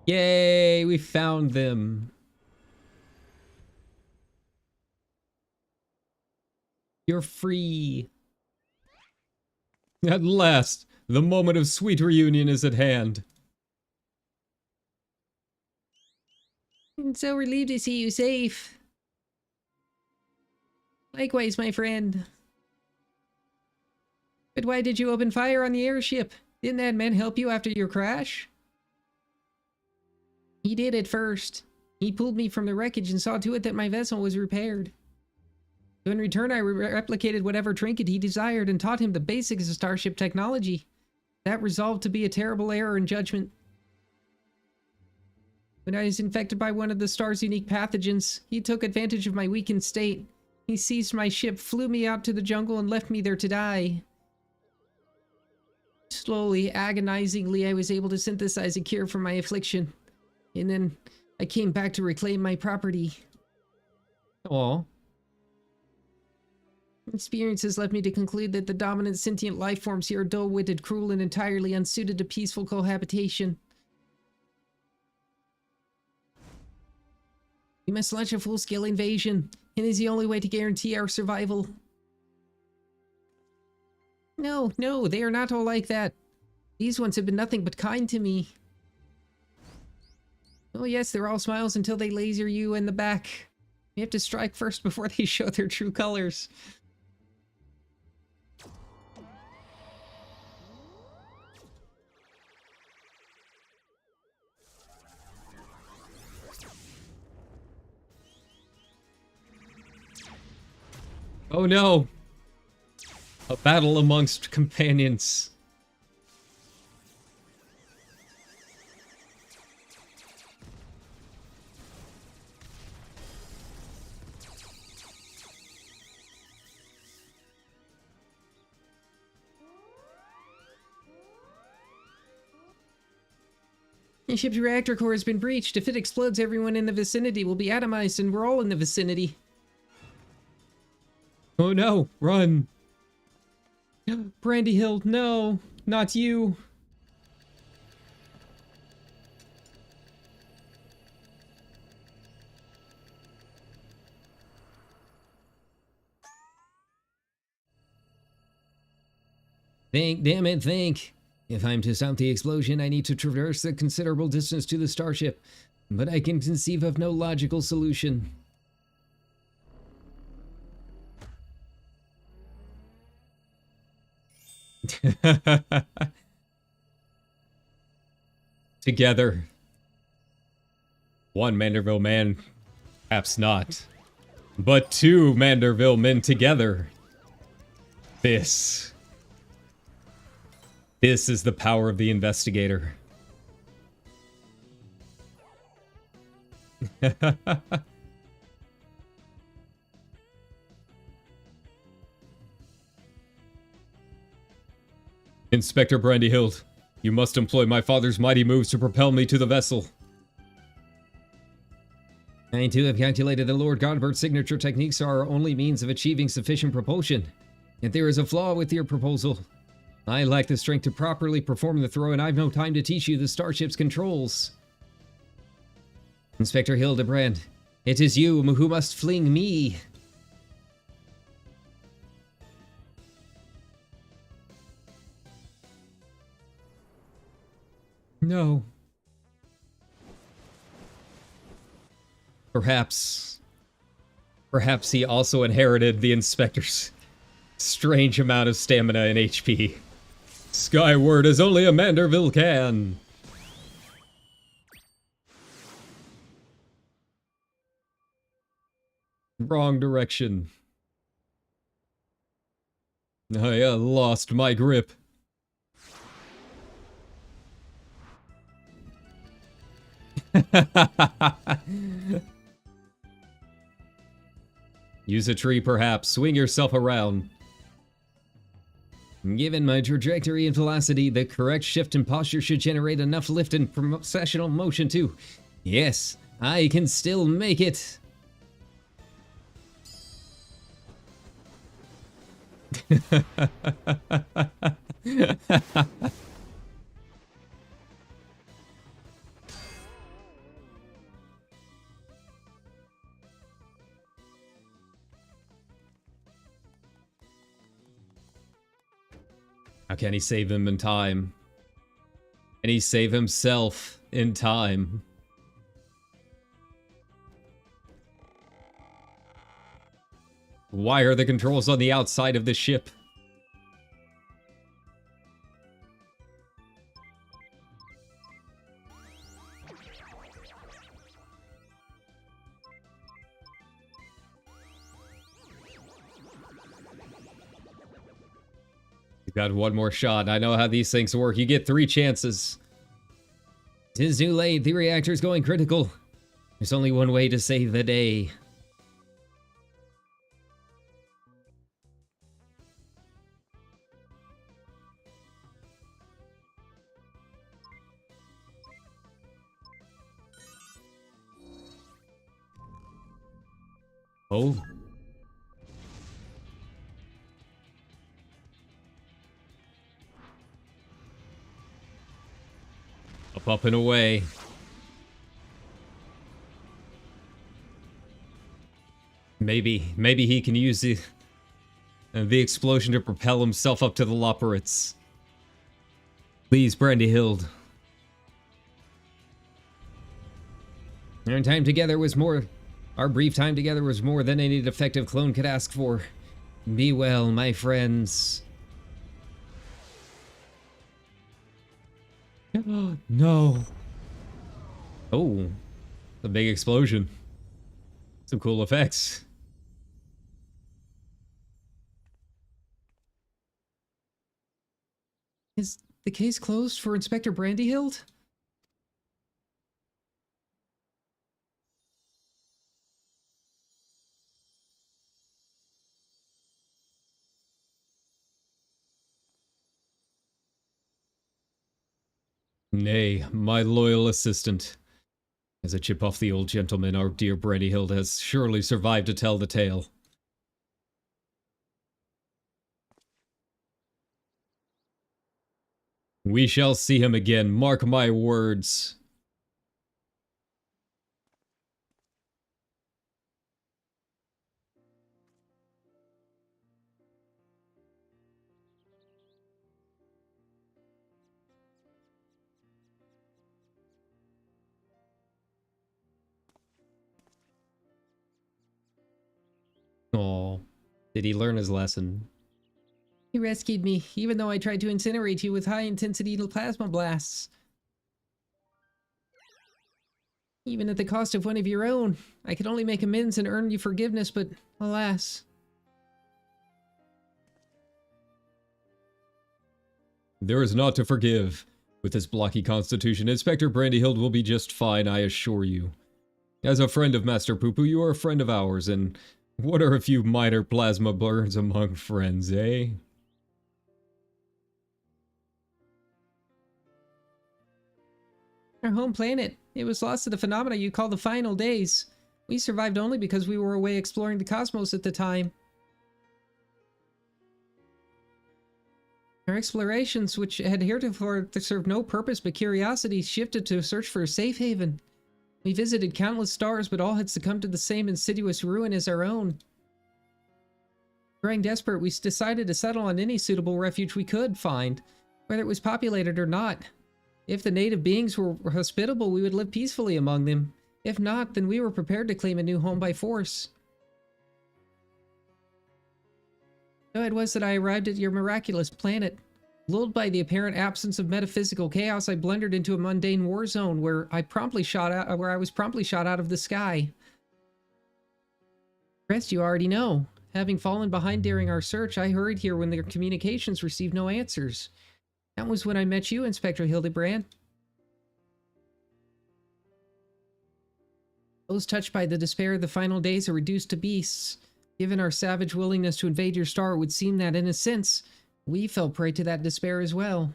Yay, we found them. You're free. At last, the moment of sweet reunion is at hand. I'm so relieved to see you safe. Likewise, my friend. But why did you open fire on the airship? Didn't that man help you after your crash? He did at first. He pulled me from the wreckage and saw to it that my vessel was repaired. So in return, I replicated whatever trinket he desired and taught him the basics of starship technology. That resolved to be a terrible error in judgment. When I was infected by one of the star's unique pathogens, he took advantage of my weakened state. He seized my ship, flew me out to the jungle, and left me there to die. Slowly, agonizingly, I was able to synthesize a cure for my affliction. And then I came back to reclaim my property. Aww. Experience has led me to conclude that the dominant sentient life forms here are dull-witted, cruel, and entirely unsuited to peaceful cohabitation. We must launch a full-scale invasion. It is the only way to guarantee our survival. No, they are not all like that. These ones have been nothing but kind to me. Oh yes, they're all smiles until they laser you in the back. You have to strike first before they show their true colors. Oh no! A battle amongst companions. The ship's reactor core has been breached. If it explodes, everyone in the vicinity will be atomized, and we're all in the vicinity. Oh no, run! Brandy Hill, no, not you. Think, damn it, think. If I'm to stop the explosion, I need to traverse a considerable distance to the starship, but I can conceive of no logical solution. Together. One Manderville man, perhaps not. But two Manderville men together. This is the power of the investigator. Inspector Brandyhild, you must employ my father's mighty moves to propel me to the vessel. I too have calculated that Lord Godbert's signature techniques are our only means of achieving sufficient propulsion. Yet there is a flaw with your proposal. I lack the strength to properly perform the throw, and I've no time to teach you the starship's controls. Inspector Hildebrand, it is you who must fling me. No. Perhaps he also inherited the Inspector's strange amount of stamina and HP. Skyward as only a Manderville can. Wrong direction. I lost my grip. Use a tree, perhaps. Swing yourself around. Given my trajectory and velocity, the correct shift and posture should generate enough lift and processional motion too. Yes, I can still make it. How can he save him in time? Can he save himself in time? Why are the controls on the outside of the ship? You got one more shot. I know how these things work. You get 3 chances. Tis too late. The reactor's going critical. There's only one way to save the day. Oh. Up and away. Maybe he can use the explosion to propel himself up to the Loporits. Please, Brandy Hild. Our time together was more. Our brief time together was more than any defective clone could ask for. Be well, my friends. No. Oh, a big explosion. Some cool effects. Is the case closed for Inspector Brandyhild? Nay, my loyal assistant. As a chip off the old gentleman, our dear Brandyhild has surely survived to tell the tale. We shall see him again, mark my words. Oh, did he learn his lesson? You rescued me, even though I tried to incinerate you with high-intensity plasma blasts. Even at the cost of one of your own. I could only make amends and earn you forgiveness, but alas. There is naught to forgive. With his blocky constitution, Inspector Brandyhild will be just fine, I assure you. As a friend of Master PuPu, you are a friend of ours, and what are a few minor plasma burns among friends, eh? Our home planet. It was lost to the phenomena you call the final days. We survived only because we were away exploring the cosmos at the time. Our explorations, which had heretofore served no purpose but curiosity, shifted to a search for a safe haven. We visited countless stars, but all had succumbed to the same insidious ruin as our own. Growing desperate, we decided to settle on any suitable refuge we could find, whether it was populated or not. If the native beings were hospitable, we would live peacefully among them. If not, then we were prepared to claim a new home by force. So it was that I arrived at your miraculous planet. Lulled by the apparent absence of metaphysical chaos, I blundered into a mundane war zone where I was promptly shot out of the sky. The rest you already know. Having fallen behind during our search, I hurried here when their communications received no answers. That was when I met you, Inspector Hildebrand. Those touched by the despair of the final days are reduced to beasts. Given our savage willingness to invade your star, it would seem that, in a sense, we fell prey to that despair as well.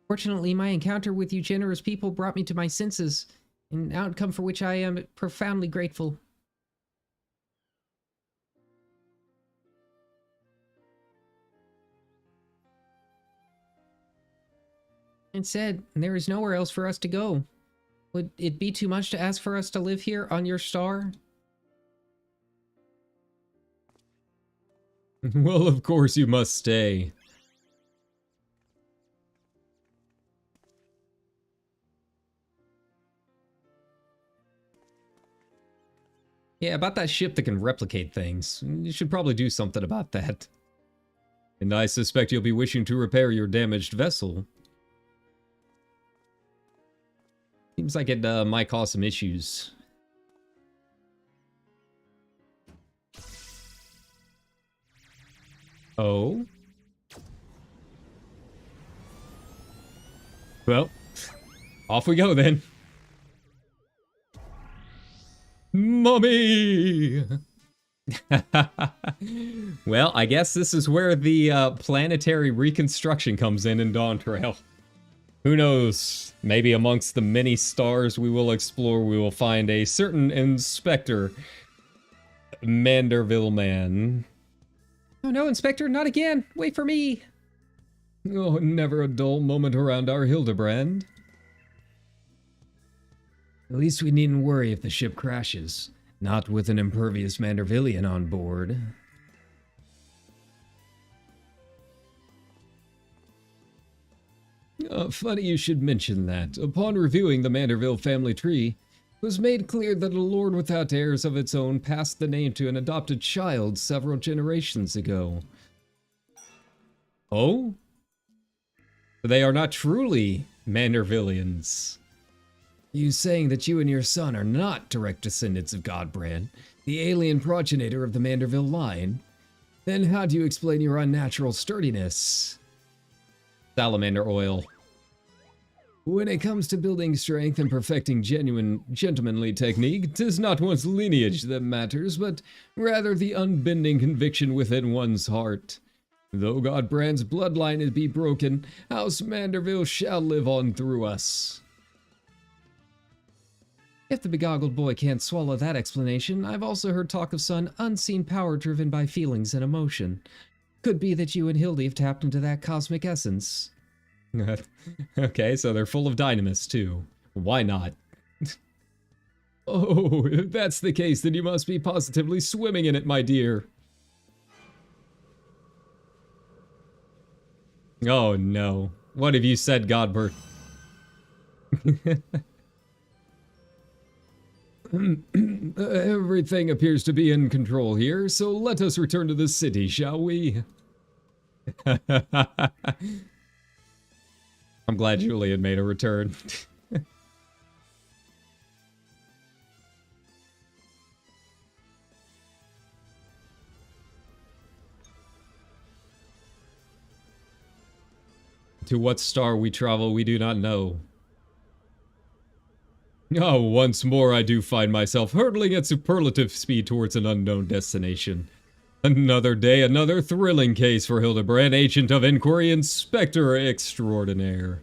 Fortunately, my encounter with you generous people brought me to my senses, an outcome for which I am profoundly grateful. It said, there is nowhere else for us to go. Would it be too much to ask for us to live here on your star? Well, of course you must stay. Yeah, about that ship that can replicate things. You should probably do something about that. And I suspect you'll be wishing to repair your damaged vessel. Seems like it might cause some issues. Oh? Well, off we go then. Mummy! Well, I guess this is where the planetary reconstruction comes in Dawn Trail. Who knows? Maybe amongst the many stars we will explore, we will find a certain Inspector Manderville man. Oh no, Inspector, not again! Wait for me! Oh, never a dull moment around our Hildebrand. At least we needn't worry if the ship crashes. Not with an impervious Mandervillian on board. Funny you should mention that. Upon reviewing the Manderville family tree, it was made clear that a lord without heirs of its own passed the name to an adopted child several generations ago. Oh? They are not truly Mandervillians. You saying that you and your son are not direct descendants of Godbrand, the alien progenitor of the Manderville line? Then how do you explain your unnatural sturdiness? Salamander oil. When it comes to building strength and perfecting genuine gentlemanly technique, 'tis not one's lineage that matters, but rather the unbending conviction within one's heart. Though Godbrand's bloodline is be broken, House Manderville shall live on through us. If the begoggled boy can't swallow that explanation, I've also heard talk of some unseen power driven by feelings and emotion. Could be that you and Hildy have tapped into that cosmic essence. Okay, so they're full of dynamis too. Why not? Oh, if that's the case, then you must be positively swimming in it, my dear. Oh no. What have you said, Godbert? Everything appears to be in control here, so let us return to the city, shall we? I'm glad Julian made a return. To what star we travel, we do not know. Oh, once more I do find myself hurtling at superlative speed towards an unknown destination. Another day, another thrilling case for Hildebrand, Agent of Inquiry, Inspector Extraordinaire.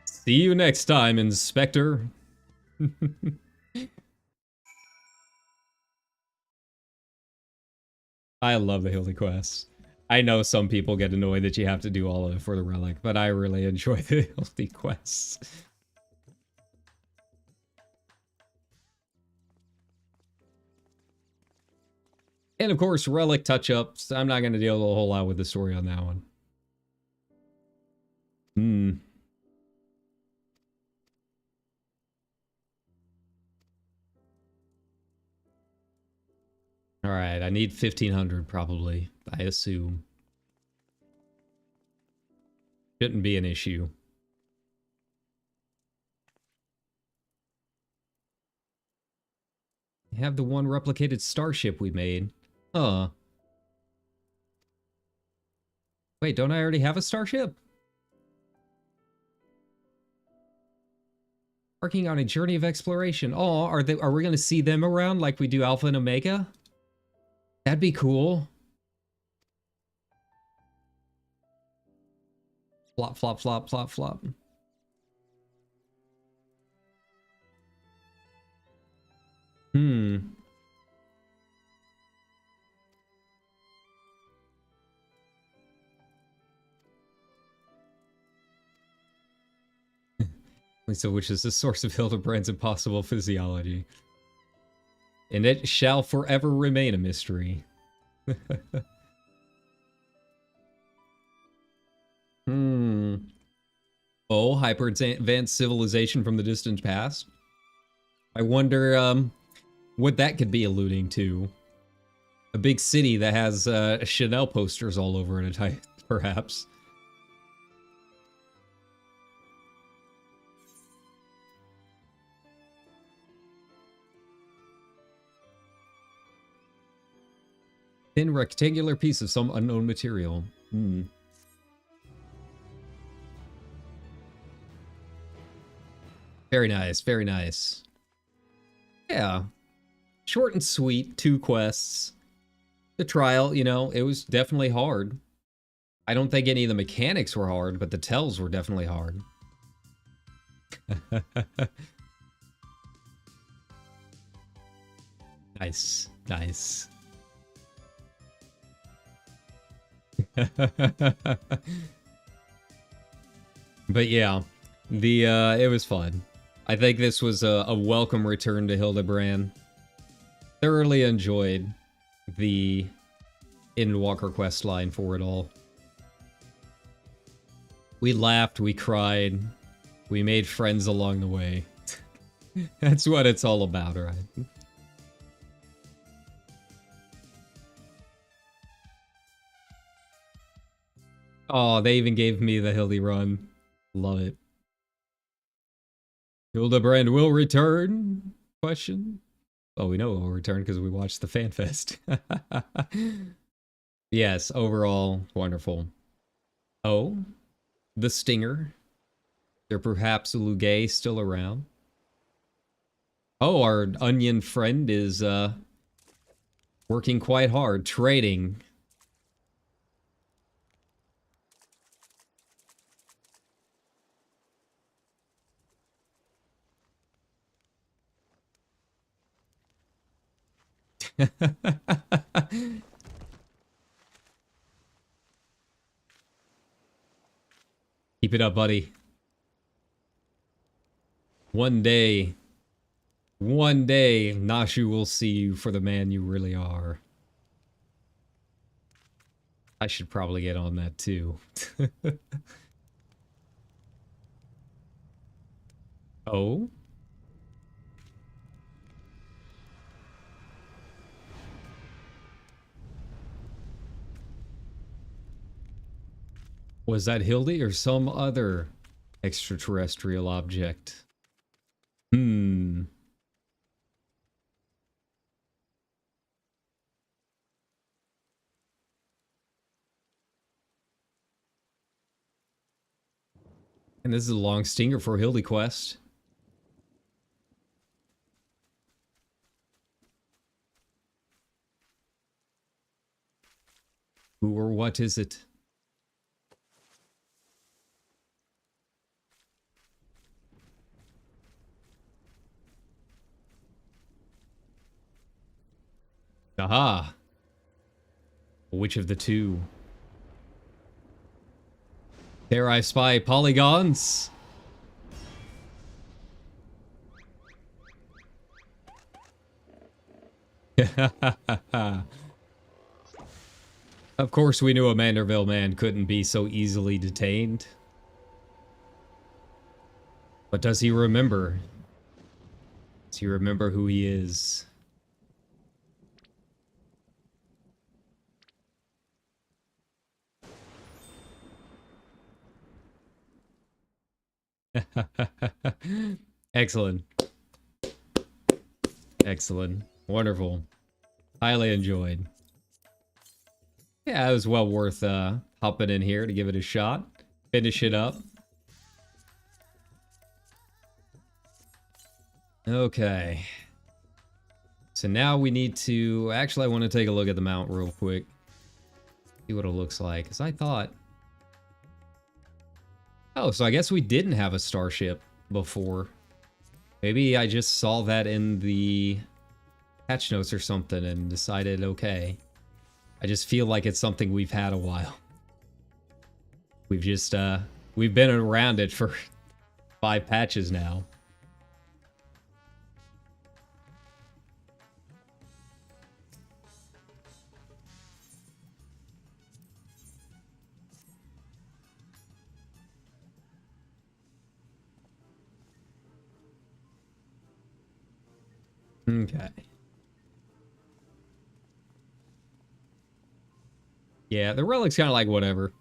See you next time, Inspector. I love the Hildy quests. I know some people get annoyed that you have to do all of it for the relic, but I really enjoy the Hildy quests. And of course, relic touch-ups. I'm not going to deal a whole lot with the story on that one. Alright, I need 1500 probably, I assume. Shouldn't be an issue. We have the one replicated starship we made. Huh. Wait, don't I already have a starship? Working on a journey of exploration. Oh, are we going to see them around like we do Alpha and Omega? That'd be cool. Flop, flop, flop, flop, flop. So which is the source of Hildebrand's impossible physiology. And it shall forever remain a mystery. Hmm. Oh, hyper advanced civilization from the distant past. I wonder what that could be alluding to. A big city that has Chanel posters all over it, perhaps. Thin rectangular piece of some unknown material. Hmm. Very nice, very nice. Yeah. Short and sweet, 2 quests. The trial, you know, it was definitely hard. I don't think any of the mechanics were hard, but the tells were definitely hard. Nice, nice. But yeah, the it was fun. I think this was a welcome return to Hildebrand. Thoroughly enjoyed the Endwalker quest line for it all. We laughed, we cried, we made friends along the way. That's what it's all about, right? Oh, they even gave me the Hildy run. Love it. Hildebrand will return? Question. Oh, we know it will return because we watched the FanFest. Yes, overall, wonderful. Oh, the Stinger. There perhaps a Lugay still around. Oh, our onion friend is working quite hard, trading. Keep it up, buddy. One day, Nashu will see you for the man you really are. I should probably get on that too. Oh? Was that Hildy or some other extraterrestrial object? Hmm. And this is a long stinger for Hildy quest. Who or what is it? Aha! Which of the two? There I spy polygons! Of course we knew a Manderville man couldn't be so easily detained. But does he remember? Does he remember who he is? Excellent. Excellent. Wonderful. Highly enjoyed. Yeah, it was well worth hopping in here to give it a shot. Finish it up. Okay. So now we need to... Actually, I want to take a look at the mount real quick. See what it looks like. Because I thought... Oh, so I guess we didn't have a starship before. Maybe I just saw that in the patch notes or something and decided, okay. I just feel like it's something we've had a while. We've just, we've been around it for 5 patches now. Okay. Yeah, the relic's kind of like whatever.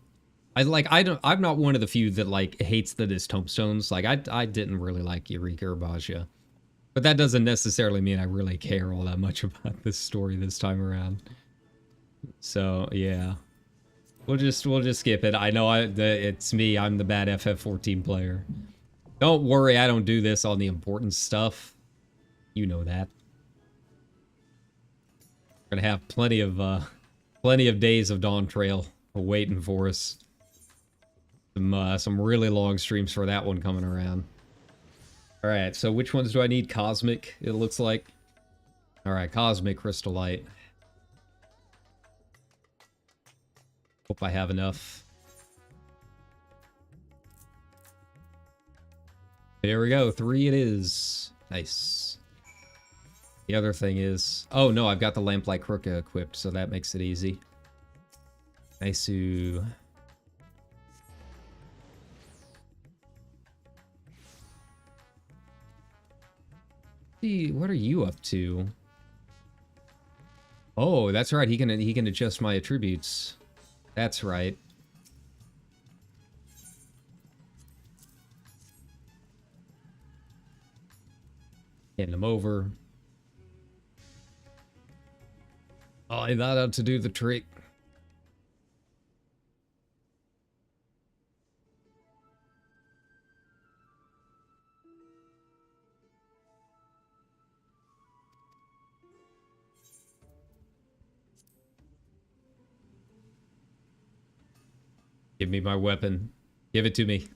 I'm not one of the few that like hates the tombstones. Like I didn't really like Eureka or Baja. But that doesn't necessarily mean I really care all that much about this story this time around. So, yeah. We'll just skip it. I know it's me. I'm the bad FF14 player. Don't worry, I don't do this on the important stuff. You know that. We're gonna have plenty of days of Dawn Trail waiting for us. Some really long streams for that one coming around. All right, so which ones do I need? Cosmic, it looks like. All right, Cosmic Crystallite. Hope I have enough. There we go, 3 it is. Nice. The other thing is... Oh, no, I've got the Lamplight Crook equipped, so that makes it easy. Nice. What are you up to? Oh, that's right. He can adjust my attributes. That's right. Getting him over. Oh, I thought out to do the trick. Give me my weapon. Give it to me.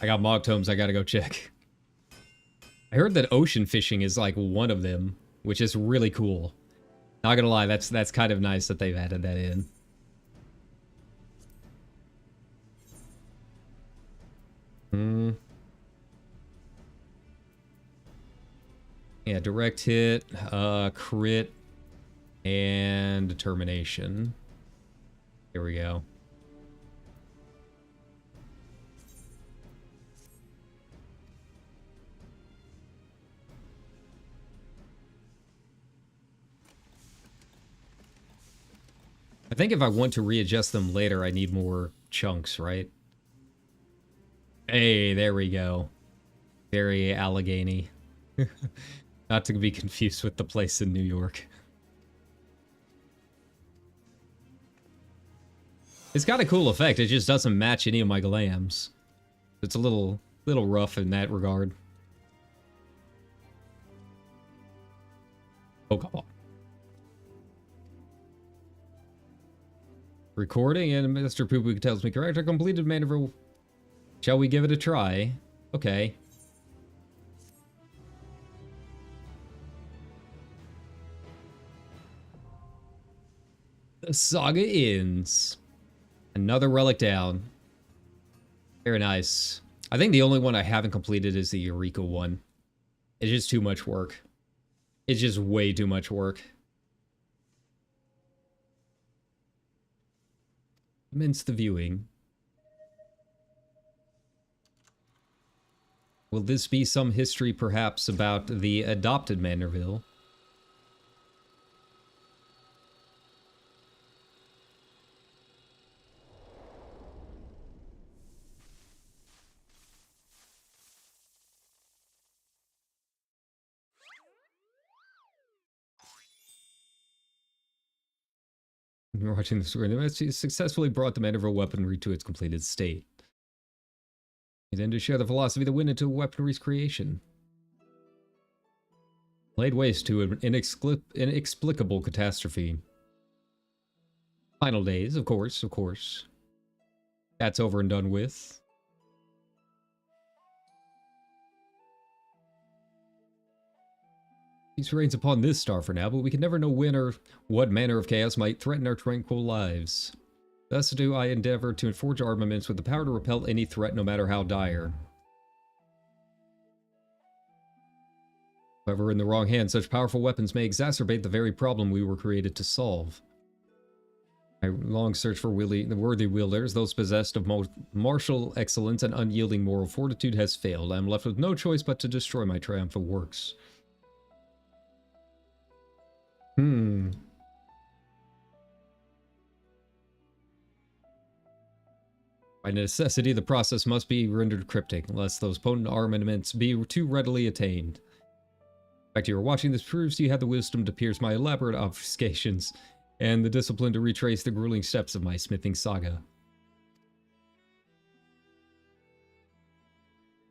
I got Mog Tomes I gotta go check. I heard that ocean fishing is like one of them, which is really cool. Not gonna lie, that's kind of nice that they've added that in. Yeah, direct hit, crit, and determination. Here we go. I think if I want to readjust them later, I need more chunks, right? Hey, there we go. Very Allegheny. Not to be confused with the place in New York. It's got a cool effect, it just doesn't match any of my glams. It's a little rough in that regard. Oh, come on. Recording, and Mr. PuPu tells me, correct, I completed maneuver. Shall we give it a try? Okay. The saga ends. Another relic down. Very nice. I think the only one I haven't completed is the Eureka one. It's just too much work. It's just way too much work. Commence the viewing. Will this be some history, perhaps, about the adopted Manorville? We're watching the story. He successfully brought the Manorville weaponry to its completed state. He then to share the philosophy that went into weaponry's creation. Laid waste to an inexplicable catastrophe. Final days, of course, of course. That's over and done with. Peace reigns upon this star for now, but we can never know when or what manner of chaos might threaten our tranquil lives. Thus do I endeavor to forge armaments with the power to repel any threat, no matter how dire. However, in the wrong hands, such powerful weapons may exacerbate the very problem we were created to solve. My long search for the worthy wielders, those possessed of martial excellence and unyielding moral fortitude, has failed. I am left with no choice but to destroy my triumphant works. Hmm. By necessity, the process must be rendered cryptic, unless those potent armaments be too readily attained. The fact you were watching this proves you had the wisdom to pierce my elaborate obfuscations, and the discipline to retrace the grueling steps of my smithing saga.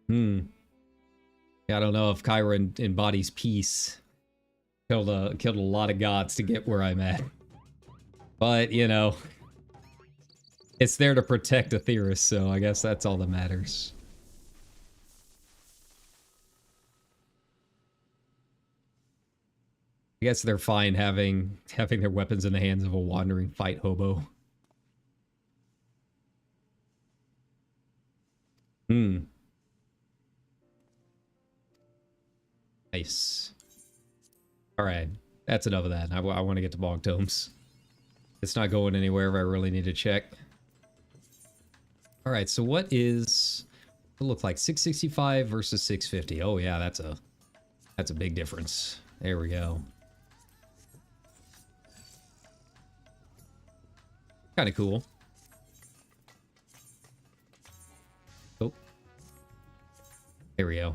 Hmm. I don't know if Kyra embodies peace. Killed a lot of gods to get where I'm at. But, you know, it's there to protect Aetheris, so I guess that's all that matters. I guess they're fine having their weapons in the hands of a wandering fight hobo. Hmm. Nice. Alright. That's enough of that. I want to get to Bog Tomes. It's not going anywhere if I really need to check. Alright, so what is... It look like 665 versus 650. Oh yeah, that's a big difference. There we go. Kind of cool. Oh. There we go.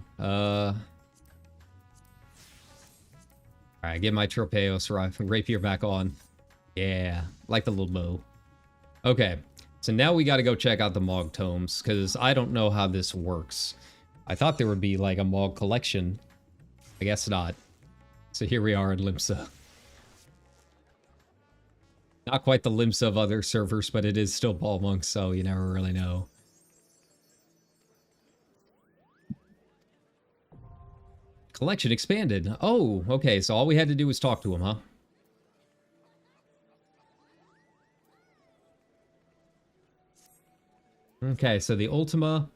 Alright, get my Tropeos rapier back on. Yeah, like the little bow. Okay, so now we got to go check out the Mog Tomes, because I don't know how this works. I thought there would be like a Mog collection. I guess not. So here we are in Limsa. Not quite the Limsa of other servers, but it is still Balmung, so you never really know. Collection expanded. Oh, okay, so all we had to do was talk to him, huh? Okay, so the Ultima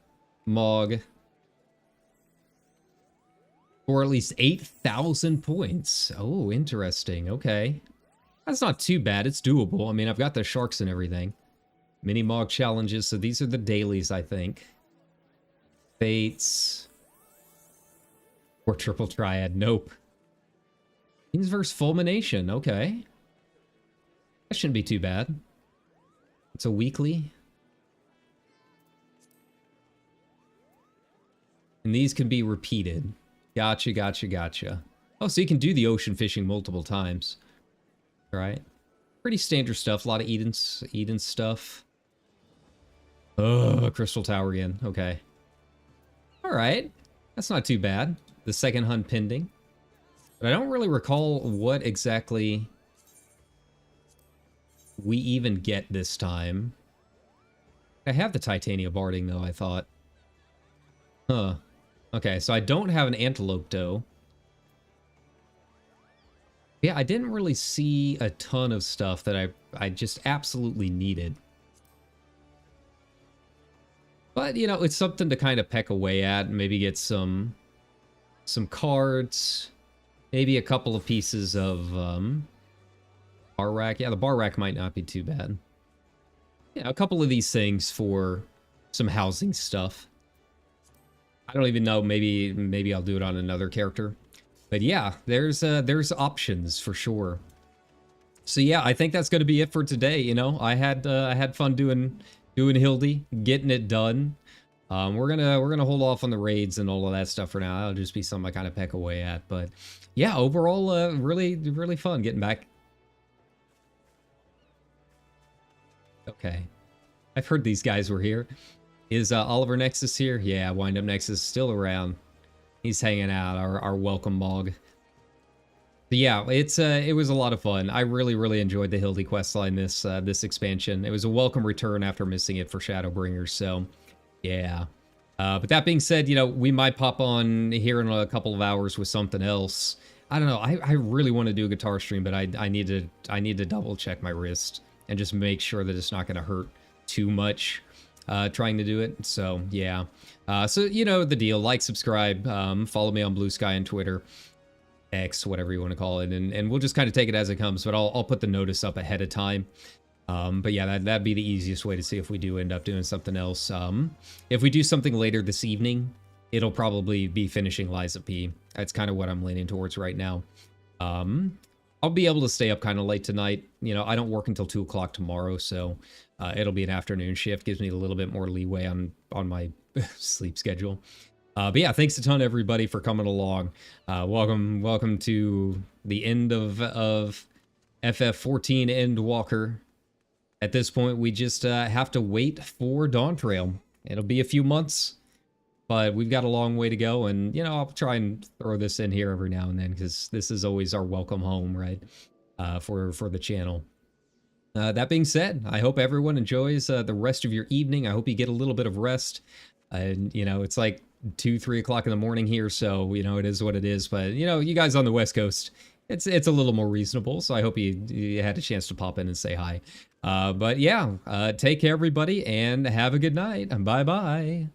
Mog for at least 8,000 points. Oh, interesting. Okay. That's not too bad. It's doable. I mean, I've got the sharks and everything. Mini Mog challenges, so these are the dailies, I think. Fates. Or Triple Triad. Nope. Kings vs. Fulmination. Okay. That shouldn't be too bad. It's a weekly. And these can be repeated. Gotcha, gotcha, gotcha. Oh, so you can do the ocean fishing multiple times. Right? Pretty standard stuff. A lot of Eden stuff. Oh, Crystal Tower again. Okay. Alright. That's not too bad. The second hunt pending. But I don't really recall what exactly we even get this time. I have the Titania Barding, though, I thought. Huh. Okay, so I don't have an Antelope Doe. Yeah, I didn't really see a ton of stuff that I just absolutely needed. But, you know, it's something to kind of peck away at and maybe get some cards. Maybe a couple of pieces of bar rack. Yeah, the bar rack might not be too bad. Yeah, a couple of these things for some housing stuff. I don't even know, maybe I'll do it on another character. But yeah, there's options for sure. So yeah, I think that's going to be it for today, you know. I had fun doing Hildy, getting it done. We're gonna hold off on the raids and all of that stuff for now. That'll just be something I kind of peck away at. But yeah, overall, really fun getting back. Okay, I've heard these guys were here. Is Oliver Nexus here? Yeah, Wind Up Nexus is still around. He's hanging out, our welcome Mog. But yeah, it was a lot of fun. I really enjoyed the Hildy questline this expansion. It was a welcome return after missing it for Shadowbringers, so yeah. But that being said, you know, we might pop on here in a couple of hours with something else. I don't know. I really want to do a guitar stream, but I need to double check my wrist and just make sure that it's not going to hurt too much trying to do it. So yeah. So you know the deal. Like, subscribe, follow me on Blue Sky and Twitter, X, whatever you want to call it, and we'll just kind of take it as it comes. But I'll put the notice up ahead of time. But yeah, that'd be the easiest way to see if we do end up doing something else. If we do something later this evening, it'll probably be finishing Liza P. That's kind of what I'm leaning towards right now. I'll be able to stay up kind of late tonight. You know, I don't work until 2 o'clock tomorrow, so it'll be an afternoon shift. Gives me a little bit more leeway on my sleep schedule. But yeah, thanks a ton, everybody, for coming along. Welcome to the end of FF14 Endwalker. At this point, we just have to wait for Dawntrail. It'll be a few months, but we've got a long way to go. And, you know, I'll try and throw this in here every now and then, because this is always our welcome home, right, for the channel. That being said, I hope everyone enjoys the rest of your evening. I hope you get a little bit of rest. And, you know, it's like 2, 3 o'clock in the morning here, so, you know, it is what it is. But, you know, you guys on the West Coast, it's a little more reasonable, so I hope you had a chance to pop in and say hi. But yeah, take care, everybody, and have a good night. Bye-bye.